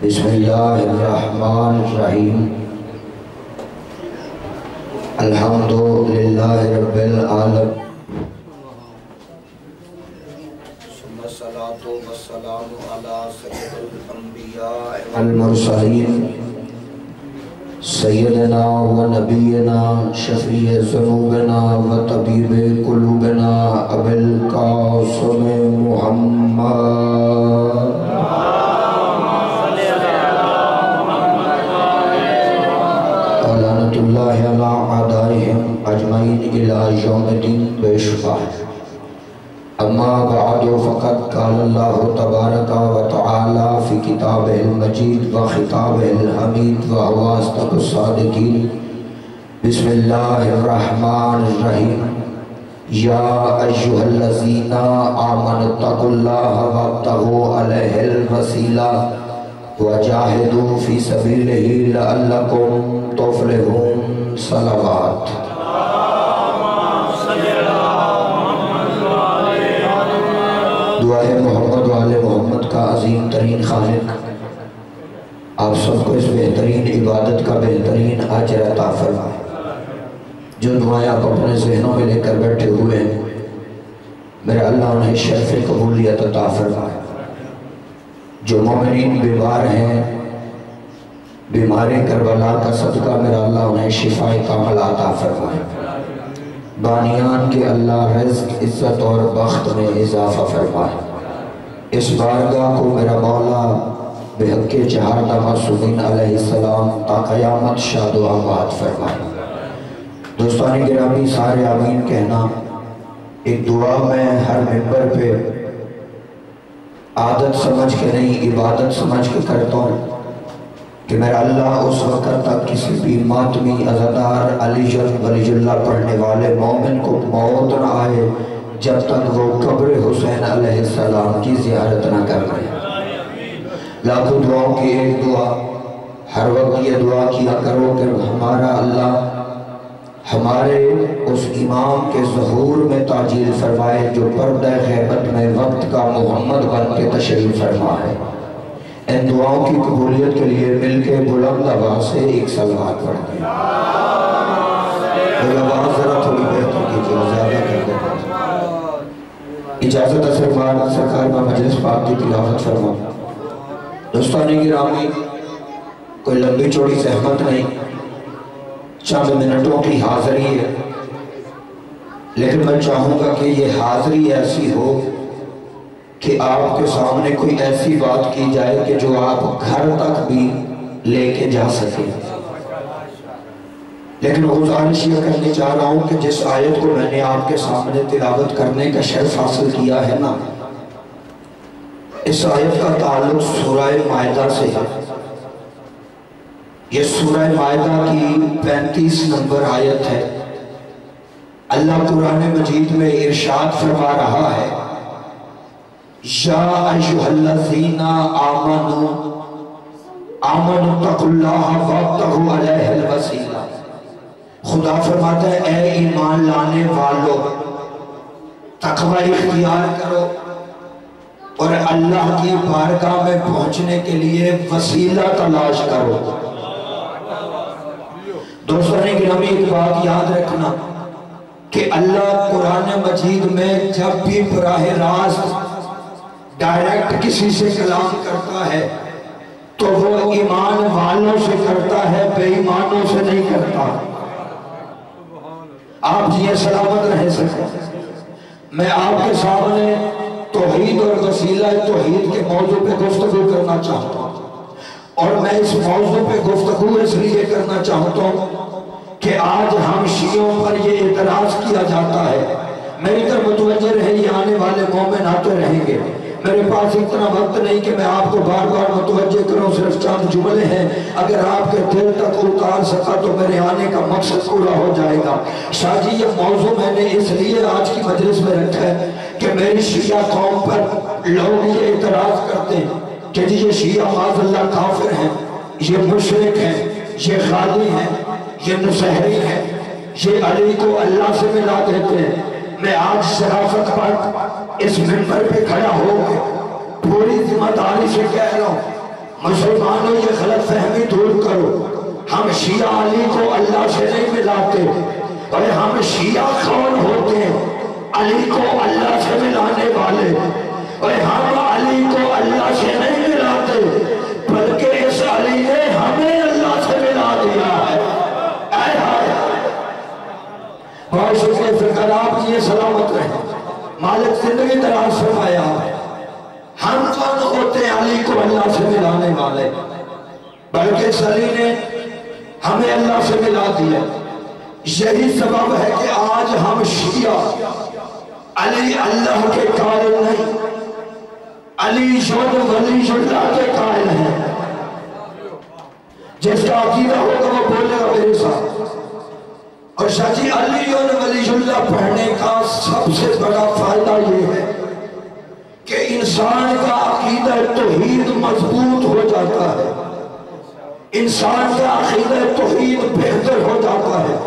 بسم اللہ الرحمن الرحیم. الحمدللہ رب العالمین. ثم الصلاة والسلام علی سید الانبیاء والمرسلین سیدنا و نبینا شفیع ذنوبنا و طبیب قلوبنا ابی القاسم محمد اللہ علی اعدائہم اجمعین الی یوم الدین. بے شبہ. اما بعد فقد قال اللہ تبارک و تعالی فی کتابہ المجید و خطابہ الحمید و هو اصدق الصادقین. بسم اللہ الرحمن الرحیم. یا ایھا الذین آمنوا اتقوا اللہ وابتغوا الیہ الوسیلہ وجاہدوا فی سبیلہ لعلکم تفلحون. صلوات. دعائے محمد و آل محمد کا عظیم ترین خالق آپ سب کو اس بہترین عبادت کا بہترین اجر عطا فرمائے. جو دعائیں آپ اپنے ذہنوں میں لے کر بیٹھے ہوئے ہیں میرے اللہ انہیں شرف قبولیت عطا فرمائے. جو مومنین بیمار ہیں بیماری کربلا کا صدقہ میرا اللہ انہیں شفاء کامل عطا فرمائے. بانیان کے اللہ رزق عزت اور بخت میں اضافہ فرمائے. اس بارگاہ کو میرا مولا بحق چہاردہ معصومین علیہ السلام تا قیامت شاد و آباد فرمائے. دوستان گرامی سارے آمین کہنا. ایک دعا میں ہر ممبر پہ عادت سمجھ کے نہیں عبادت سمجھ کے کرتا ہوں کہ میرا اللہ اس وقت تک کسی بھی ماتمی عزادار علی ولی اللہ پڑھنے والے مومن کو موت نہ آئے جب تک وہ قبر حسین علیہ السلام کی زیارت نہ کر رہے. لاکھوں دعاؤں کی ایک دعا. ہر وقت یہ دعا کیا کرو کہ ہمارا اللہ ہمارے اس امام کے ظہور میں تعجیل فرمائے جو پردہ غیبت میں وقت کا محمد بن کے تشریف فرما ہے. ان دعاؤں کی قبولیت کے لیے مل کے بلند آواز سے ایک صلوات پڑھتے ہیں. آواز ذرا تھوڑی بہتر کیجیے زیادہ کر دیں. اجازت سرکار میں مجلس پاک کی تلاوت فرما. دوستان گرامی کوئی لمبی چوڑی زحمت نہیں، چند منٹوں کی حاضری ہے، لیکن میں چاہوں گا کہ یہ حاضری ایسی ہو کہ آپ کے سامنے کوئی ایسی بات کی جائے کہ جو آپ گھر تک بھی لے کے جا سکیں. لیکن گزارش یہ کرنے چاہ رہا ہوں کہ جس آیت کو میں نے آپ کے سامنے تلاوت کرنے کا شرف حاصل کیا ہے نا، اس آیت کا تعلق سورہ مائدہ سے ہے. یہ سورہ مائدہ کی 35 نمبر آیت ہے. اللہ قرآن مجید میں ارشاد فرما رہا ہے یا ایھا الذین آمنوا اتقوا اللہ وابتغوا الیہ الوسیلہ. خدا فرماتا ہے اے ایمان لانے والو تقوی اختیار کرو اور اللہ کی بارگاہ میں پہنچنے کے لیے وسیلہ تلاش کرو. دوستان گرامی ایک بات یاد رکھنا کہ اللہ قرآن مجید میں جب بھی براہ راست ڈائریکٹ کسی سے کلام کرتا ہے تو وہ ایمان والوں سے کرتا ہے، بے ایمانوں سے نہیں کرتا. آپ یہ سلامت رہ سکتے. میں آپ کے سامنے توحید اور وسیلہ توحید کے موضوع پہ گفتگو کرنا چاہتا ہوں، اور میں اس موضوع پہ گفتگو اس لیے کرنا چاہتا ہوں کہ آج ہم شیعوں پر یہ اعتراض کیا جاتا ہے۔ میری طرف متوجہ رہے، یہ آنے والے مومن آتے رہیں گے، میرے پاس اتنا وقت نہیں کہ میں آپ کو بار بار متوجہ کروں، صرف چند جملے ہیں، اگر آپ کے دل تک اتار سکا تو میرے آنے کا مقصد پورا ہو جائے گا۔ شاہ جی یہ موضوع میں نے اس لیے آج کی مجلس میں رکھا ہے کہ میری شیعہ قوم پر لوگ یہ اعتراض کرتے ہیں کہ یہ شیعہ معاذ اللہ کافر ہیں، یہ مشرک ہیں، یہ خالی ہیں، یہ نصحری ہیں، یہ علی کو اللہ سے ملا دیتے ہیں۔ میں آج شرافت پر اس منبر پہ کھڑا ہو کے پوری ذمہ داری سے کہہ رہا ہوں، مسلمانوں یہ غلط فہمی دور کرو، ہم شیعہ علی کو اللہ سے نہیں ملاتے، اور ہم شیعہ کون ہوتے ہیں؟ علی کو اللہ سے ملانے والے، اور ہم علی کو اللہ سے نہیں ملاتے بلکہ اس علی نے ہمیں اللہ سے ملا دیا ہے۔ اے ہائے بہت شکریہ فکر، آپ یہ سلامت رہیں، مالک زندگی دراز فرمایا۔ ہم کون ہوتے ہیں علی کو اللہ سے ملانے والے؟ بلکہ اس علی نے ہمیں اللہ سے ملا دیا۔ یہی سبب ہے کہ آج ہم شیعہ علی اللہ کے قائل نہیں، علی شود ولی اللہ کے قائل ہیں۔ جس کا عقیدہ ہوگا وہ بولے گا میرے ساتھ۔ اور شاہ جی علی ولی اللہ پڑھنے کا سب سے بڑا فائدہ یہ ہے کہ انسان کا عقیدہ توحید مضبوط ہو جاتا ہے، انسان کا عقیدہ توحید بہتر ہو جاتا ہے۔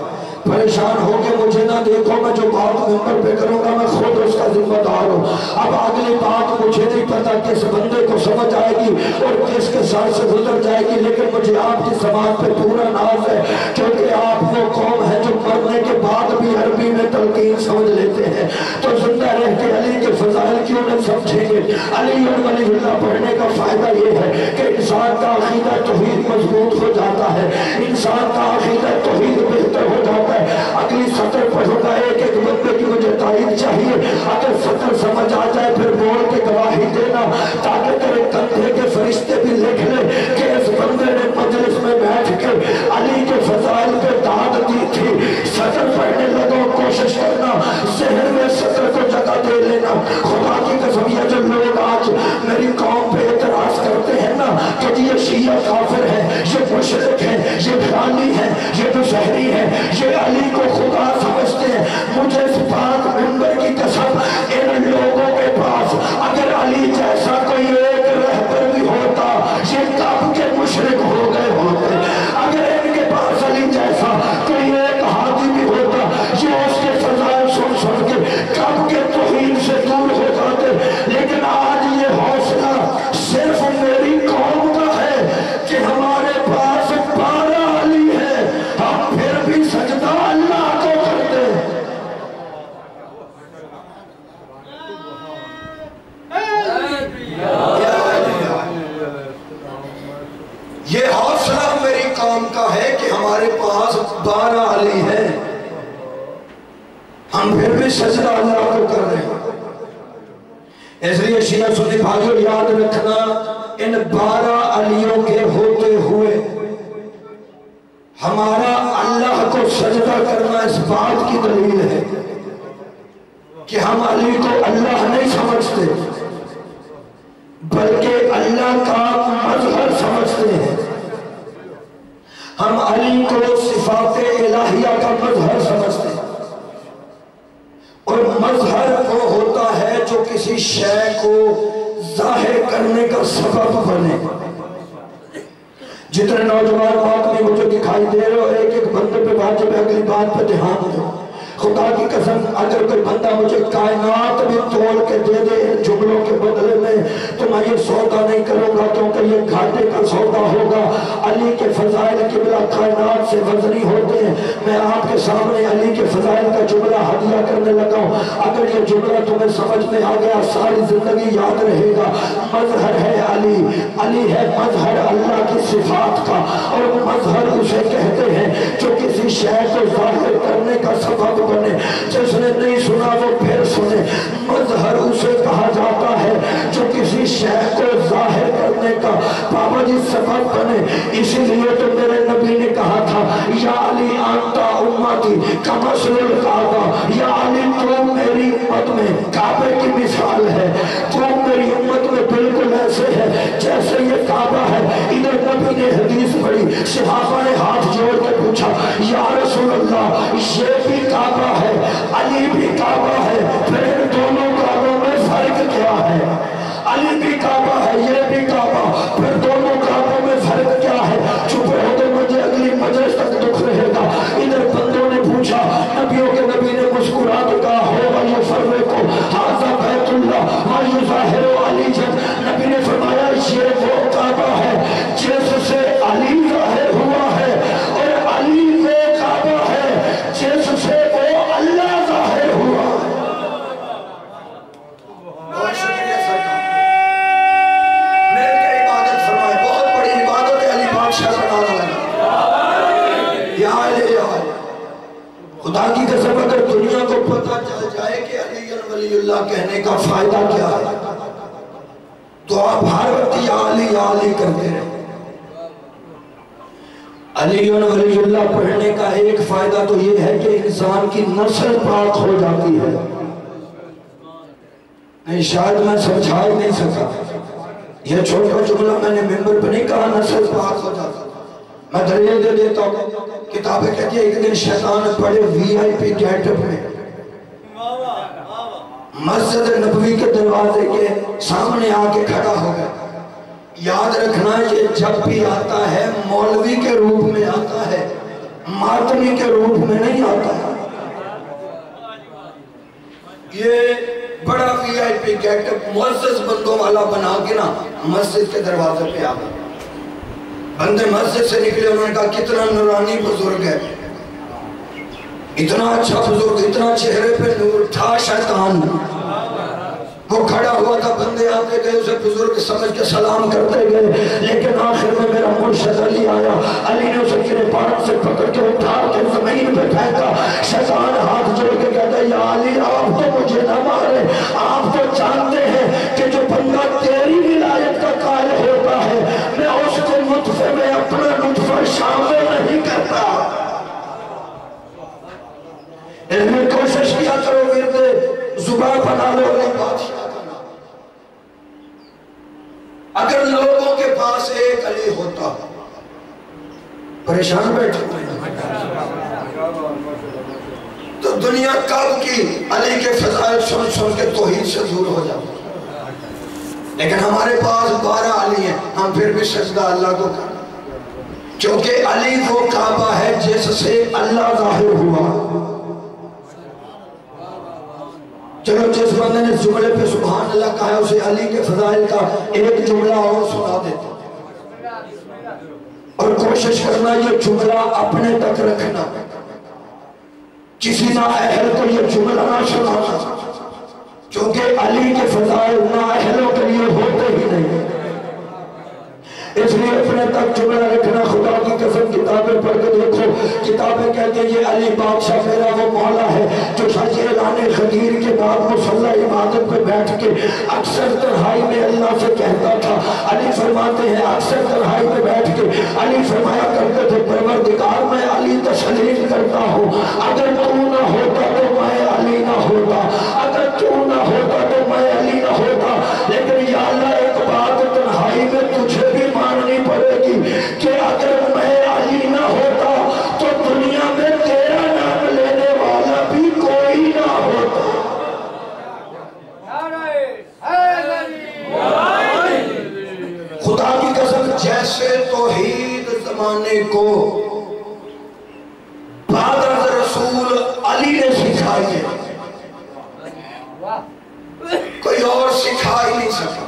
پریشان ہو کے مجھے نہ دیکھو، میں جو بات ممبر پہ کروں گا میں خود اس کا ذمہ دار ہوں۔ اب اگلی بات مجھے نہیں پتا کس بندے کو سمجھ آئے گی اور کس کے سر سے گزر جائے گی، لیکن مجھے آپ کی سماعت پہ پورا ناز ہے، کیونکہ آپ وہ قوم ہے جو مرنے کے بعد بھی عربی میں تلقین سمجھ لیتے ہیں۔ تو زندہ رہ کے علی کے فضائل کیوں نہ سمجھیں گے؟ علی اور ولی اللہ پڑھنے کا فائدہ یہ ہے کہ انسان کا عقیدہ توحید مضبوط ہو جاتا ہے، انسان کا عقیدہ توحید بہتر ہو جاتا ہے۔ اگلی سطر پڑھوں گا، ایک ایک بندے کی مجھے تائید چاہیے، اگر سطر سمجھ آ جائے پھر بول کے گواہی دینا، تاکہ تیرے کندھے کے فرشتے بھی لکھ لیں کہ اس بندے نے مجلس میں بیٹھ کے علی کے فضائل پہ داد دی تھی۔ سطر پڑھنے لگو، کوشش کرنا ذہن میں سطر کو جگہ دے لینا۔ خدا کی قسم یہ جو لوگ آج میری قوم پہ اعتراض کرتے ہیں نا کہ یہ شیعہ کافر ہیں، یہ مشرک ہیں، یہ خالی ہیں، یہ نصحری ہیں، یہ علی کو خدا سمجھتے ہیں، مجھے اس پاک منبر کی قسم ان لوگوں کے پاس اگر علی جیسا کوئی ایک رہبر بھی ہوتا یہ کب کے مشرک ہو گئے ہوتے۔ اگر ان کے پاس علی جیسا کوئی ایک ہادی بھی ہوتا یہ اس کے فضائل سن کے کب کے توحید سے دور ہو جاتے۔ لیکن آج یہ حوصلہ صرف میری قوم کا ہے کہ ہمارے پاس 12 علی ہے، ہم پھر بھی سجدہ اللہ کو کرتے ہیں۔ یہ حوصلہ میری قوم کا ہے کہ ہمارے پاس 12 علی ہیں، ہم پھر بھی سجدہ اللہ کو کر رہے ہیں۔ اس لیے شیعہ سنی بھائیوں یاد رکھنا، ان 12 علیوں کے ہوتے ہوئے ہمارا اللہ کو سجدہ کرنا اس بات کی دلیل ہے کہ ہم علی کو اللہ نہیں سمجھتے بلکہ اللہ کا مظہر سمجھتے ہیں۔ ہم علی کو صفات الہیہ کا مظہر سمجھتے ہیں، اور مظہر وہ ہوتا ہے جو کسی شے کو ظاہر کرنے کا سبب بنے۔ جتنے نوجوان بات میں مجھے دکھائی دے رہے ہو، ایک ایک بندے پہ واجب ہے اگلی بات پہ دھیان دو۔ خدا کی قسم اگر کوئی بندہ مجھے کائنات بھی توڑ کے دے دے ان جملوں کے بدلے میں تو میں یہ سودا نہیں کروں گا، کیونکہ یہ گھاٹے کا سودا ہوگا۔ علی کے فضائل قبلہ کائنات سے سے وزنی ہوتے ہیں. میں آپ کے سامنے علی کے فضائل کا جملہ ہدیہ کرنے لگا ہوں. اگر یہ جملہ تمہیں سمجھ میں آ گیا ساری زندگی یاد رہے گا. مظہر ہے علی، علی ہے مظہر اللہ کی صفات کا، اور مظہر اسے کہتے ہیں جو کسی شے کو ظاہر کرنے کا سبب بنے. جس نے نہیں سنا وہ پھر سنے. مظہر اسے کہا جاتا ہے جو کسی شے کو ظاہر کرنے کا پابند سبب بنے. اسی لیے تو میرے نبی نے کہا تھا یا علی انت امتی کمثل الکعبہ، یا علی تو میری امت میں کعبے کی مثال ہے، تو میری امت میں بالکل ایسے ہے جیسے یہ کعبہ ہے. ادھر نبی نے حدیث پڑھی، صحابہ نے ہاتھ جوڑ کے پوچھا یا رسول اللہ یہ بھی کعبہ ہے علی بھی کعبہ ہے، پھر دونوں کعبوں میں فرق کیا ہے؟ علی بھی کعبہ ہے یہ بھی کعبہ، پھر دونوں کعبوں میں فرق کیا ہے؟ چپ ہو تو مجھے اگلی مجلس تک دکھ رہے گا. ادھر بندوں نے پوچھا، نبیوں کے نبی نے مسکرا تو کہا ہوگا یہ فرق کو ھذا بیت اللہ ما یظاہر علی جن. نبی نے فرمایا یہ وہ کعبہ ہے جس سے علی ظاہر ہوا ہے، اور علی وہ کعبہ ہے جس سے وہ اللہ ظاہر ہوا ہے. بہت شکریہ سرکار، مل کے عبادت فرمائے. بہت بڑی عبادت ہے علی بادشاہ کا نعرہ لگا یا علی یا علی. خدا کی قسم اگر دنیا کو پتہ چل جائے کہ علی ولی اللہ کہنے کا فائدہ کیا ہے تو آپ ہر وقت یا علی کرتے رہے. علی ولی اللہ پڑھنے کا ایک فائدہ تو یہ ہے کہ انسان کی نسل پاک ہو جاتی ہے. نہیں شاید میں سمجھا ہی نہیں سکا. یہ چھوٹا جملہ میں نے ممبر پہ نہیں کہا نسل پاک ہو جاتا. میں دلیل دے دیتا ہوں. کتابیں کہتی ہیں ایک دن شیطان پڑے وی آئی پی گیٹ اپ میں مسجد نبوی کے دروازے کے سامنے آ کے کھڑا ہو گیا. یاد رکھنا یہ جب بھی آتا ہے مولوی کے روپ میں آتا ہے، ماتمی کے روپ میں نہیں آتا. یہ بڑا وی آئی پی گیٹ اپ معزز بندوں والا بنا کے نا مسجد کے دروازے پہ آ گیا. بندے مسجد سے نکلے، انہوں نے کہا کتنا نورانی بزرگ ہے، اتنا اچھا بزرگ، اتنا چہرے پہ نور تھا. شیطان وہ کھڑا ہوا تھا، بندے آتے گئے اسے بزرگ سمجھ کے سلام کرتے گئے. لیکن آخر میں میرا مرشد علی آیا. علی نے اسے گریبان سے پکڑ کے اٹھا کے زمین پہ پھینکا. شیطان ہاتھ جوڑ کے کہتا ہے یا علی آپ تو مجھے نہ مارے، آپ تو جانتے ہیں کہ جو بندہ تیری ولایت کا قائل ہوتا ہے میں اس کو نطفے میں اپنا نطفہ شامل نہیں کرتا. علمی کوشش کیا کرو ورد زبان بنا لو علی بادشاہ کا نام. اگر لوگوں کے پاس ایک علی ہوتا پریشان بیٹھے ہوئے تو دنیا کب کی علی کے فضائل سن سن کے توحید سے دور ہو جاتا. لیکن ہمارے پاس 12 علی ہیں، ہم پھر بھی سجدہ اللہ کو کریں کیونکہ علی وہ کعبہ ہے جس سے اللہ ظاہر ہوا. چلو جس بندے نے جملے پہ سبحان اللہ کہا ہے اسے علی کے فضائل کا ایک جملہ اور سنا دیتا. اور کوشش کرنا یہ جملہ اپنے تک رکھنا، کسی نااہل کو یہ جملہ نہ سنانا، کیونکہ علی کے فضائل نااہلوں کے لیے ہوتے ہی نہیں. اس لیے اپنے تک جملہ رکھنا. خدا کی قسم کتابیں پڑھ کے دیکھو، کتابیں کہتے ہیں یہ علی بادشاہ میرا وہ مولا ہے جو سچ اعلان خدیر کے بعد مصلی عبادت پہ بیٹھ کے اکثر تنہائی میں اللہ سے کہتا تھا. علی فرماتے ہیں اکثر تنہائی میں بیٹھ کے علی فرمایا کرتے تھے پروردگار میں علی تسلیم کرتا ہوں، اگر تو نہ ہوتا تو میں علی نہ ہوتا، اگر تو نہ ہوتا تو میں علی نہ ہوتا. لیکن یا اللہ ایک بات تنہائی میں تجھے بھی ماننی پڑے گی کہ اگر میں علی نہ ہوتا تو دنیا میں تیرا نام لینے والا بھی کوئی نہ ہوتا. خدا کی قسم جیسے توحید زمانے کو بعد از رسول علی نے سکھائی ہے، کوئی اور سکھا ہی نہیں سکا.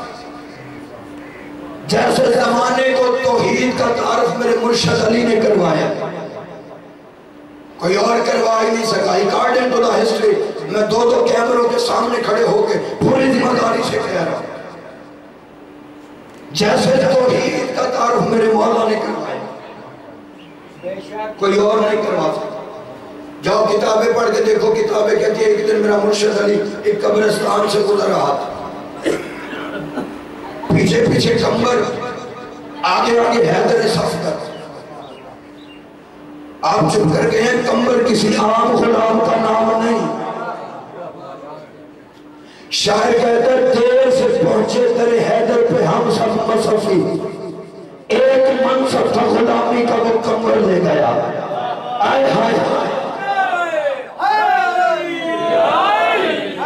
جیسے زمانے کو توحید کا تعارف میرے مرشد علی نے کروایا، کوئی اور کروا ہی نہیں سکا. اکارڈنگ ٹو دا ہسٹری میں دو کیمروں کے سامنے کھڑے ہو کے پوری ذمہ داری سے کہہ رہا ہوں جیسے توحید کا تعارف میرے مولا نے کروایا کوئی اور نہیں کروا سکتا. جاؤ کتابیں پڑھ کے دیکھو. کتابیں کہتی ہیں ایک دن میرا مرشد علی ایک قبرستان سے گزر رہا تھا. پیچھے پیچھے کمبر، آگے آگے حیدر صفدر. آپ چپ کر گئے ہیں. کمبر کسی عام غلام کا نام نہیں. شاعر کہتا ہے دیر سے پہنچے تیرے حیدر پہ ہم سب مصفی. ایک منصب تھا غلامی کا وہ کمبر لے گیا. آئے ہائے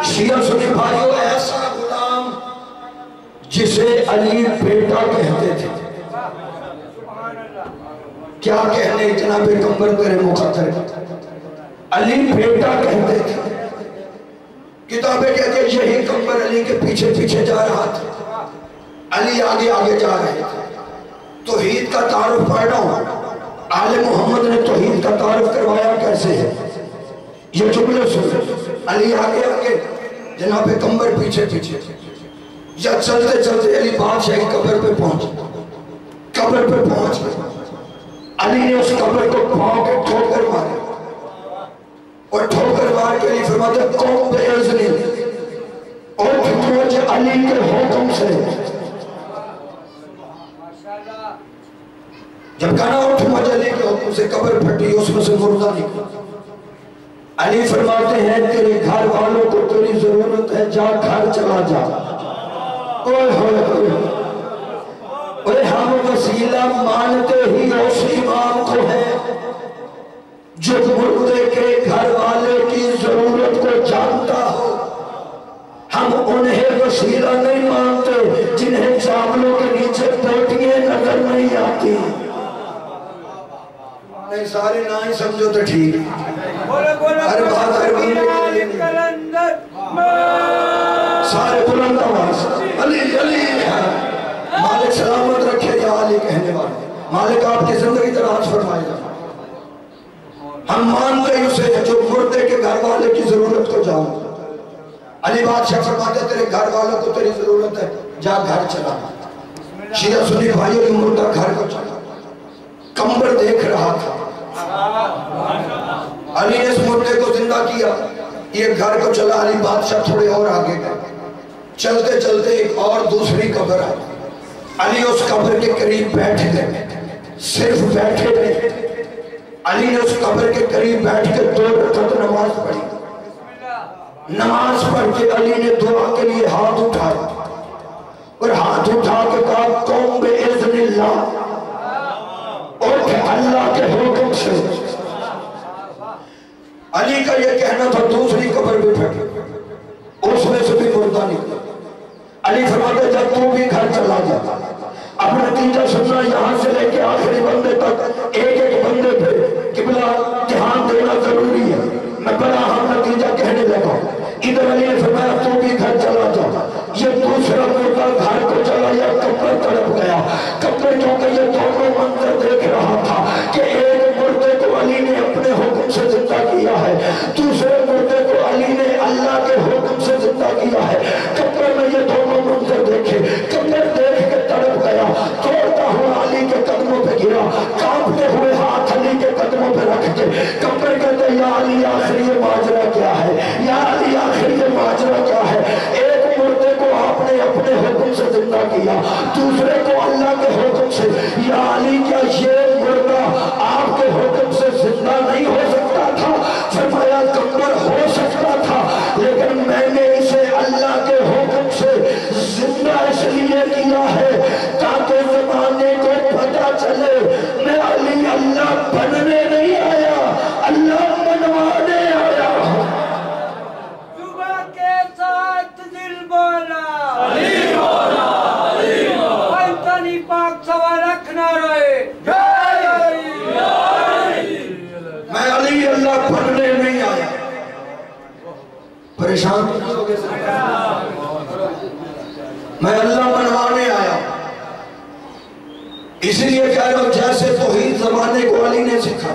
شیعہ سنی بھائیو، ایسا غلام جسے علی بیٹا کہتے تھے. کیا کہنے جناب کمبر تیرے مقدر علی بیٹا کہتے تھے. کتابیں کہتے ہیں یہی کمبر علی کے پیچھے پیچھے جا رہا تھا. علی آگے آگے جا رہے تھے. توحید کا تعارف پڑھ رہا ہوں. آل محمد نے توحید کا تعارف کروایا کیسے ہے یہ جملے سن. علی آگے آگے جناب کمبر پیچھے پیچھے. یا چلتے چلتے علی بادشاہی قبر پہ پہنچ گئے. علی نے اس قبر کو پاؤں کے ٹھوکر مارے اور ٹھوکر مار کے علی فرماتے قوم بے اذنی اور پھر علی کے حکم سے. جب کہنا اٹھ مجھے علی کے حکم سے قبر پھٹی اس میں سے مردہ نکلا. علی فرماتے ہیں تیرے گھر والوں کو تیری ضرورت ہے جا گھر چلا جا. اوہ ہوئے ہوئے اوہ ہم وسیلہ مانتے ہی اس امام کو ہے جو مردے کے گھر والے کی ضرورت کو جانتا ہو. ہم انہیں وسیلہ نہیں مانتے جنہیں چاولوں کے نیچے پوٹیاں نظر نہیں آتی. نہیں سارے نہ ہی سمجھو تو ٹھیک. ہر بات ہر بندے سارے بلند آواز علی علی. مالک سلامت رکھے یا علی کہنے والے. مالک آپ کی زندگی دراز فرمائے گا. ہم مانتے ہی اسے جو مردے کے گھر والے کی ضرورت کو جانتا. علی بادشاہ فرماتے تیرے گھر والوں کو تیری ضرورت ہے جا گھر چلا. شیعہ سنی بھائیوں کی مردہ گھر کو چلا. کمبر دیکھ رہا تھا. علی نے اس مردے کو زندہ کیا. یہ گھر کو چلا. علی بادشاہ تھوڑے اور آگے گئے. چلتے چلتے ایک اور دوسری قبر آئی. علی اس قبر کے قریب بیٹھ گئے. صرف بیٹھے گئے. علی نے اس قبر کے قریب بیٹھ کے 2 رکعت نماز پڑھی. نماز پڑھ کے علی نے دعا کے لیے ہاتھ اٹھایا اور ہاتھ اٹھا کے کہا قوم بے اذن اللہ اور کہ اللہ کے حکم سے. علی کا یہ کہنا تھا. دوسری قبر بھی پھٹی. اس میں سے بھی مردہ نکلا. علی فرماتے جب تو بھی گھر چلا جا. اب نتیجہ سننا یہاں سے لے کے آخری بندے تک ایک ایک بندے پہ قبلہ دھیان دینا ضروری ہے. میں بڑا ہم نتیجہ کہنے لگا. ادھر علی نے فرمایا تو بھی گھر چلا جا. یہ دوسرا مردہ گھر کو چلا یا کمبر تڑپ گیا. کمبر کیونکہ یہ دونوں منظر دیکھ رہا تھا کہ ایک مردے کو علی نے اپنے حکم سے زندہ کیا ہے. دوسرے مردے کو علی نے اللہ کے حکم سے زندہ کیا ہے. کمبر میں یہ دونوں منظر دیکھے. کمبر دیکھ کے تڑپ گیا. توڑتا ہوا علی کے قدموں پہ گرا. کانپتے ہوئے ہاتھ علی کے قدموں پہ رکھ کے کمبر کہتے یا علی آخر یہ ماجرا کیا ہے. یا علی آخر یہ ماجرا کیا ہے. ایک مردے کو آپ نے اپنے حکم سے زندہ کیا, دوسرے کو اللہ کے حکم سے. یا علی کیا یہ مردہ آپ کے حکم سے زندہ نہیں ہو سکتا تھا؟ فرمایا کمبر ہو سکتا تھا, لیکن میں نے اسے اللہ کے حکم سے زندہ اس لیے کیا ہے تاکہ زمانے کو پتہ چلے میں علی اللہ بننے نہیں آیا, اللہ منوانے آیا. صبح کے ساتھ دل بولا علی بولا علی بولا انتنی پاک سوا رکھنا رہے. میں علی اللہ بننے نہیں آیا. پریشان نہیں ہو گئے, میں اللہ منوانے آیا. اسی لیے کہہ رہا ہوں جیسے توحید زمانے کو علی نے سکھا,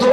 2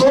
2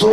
2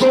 2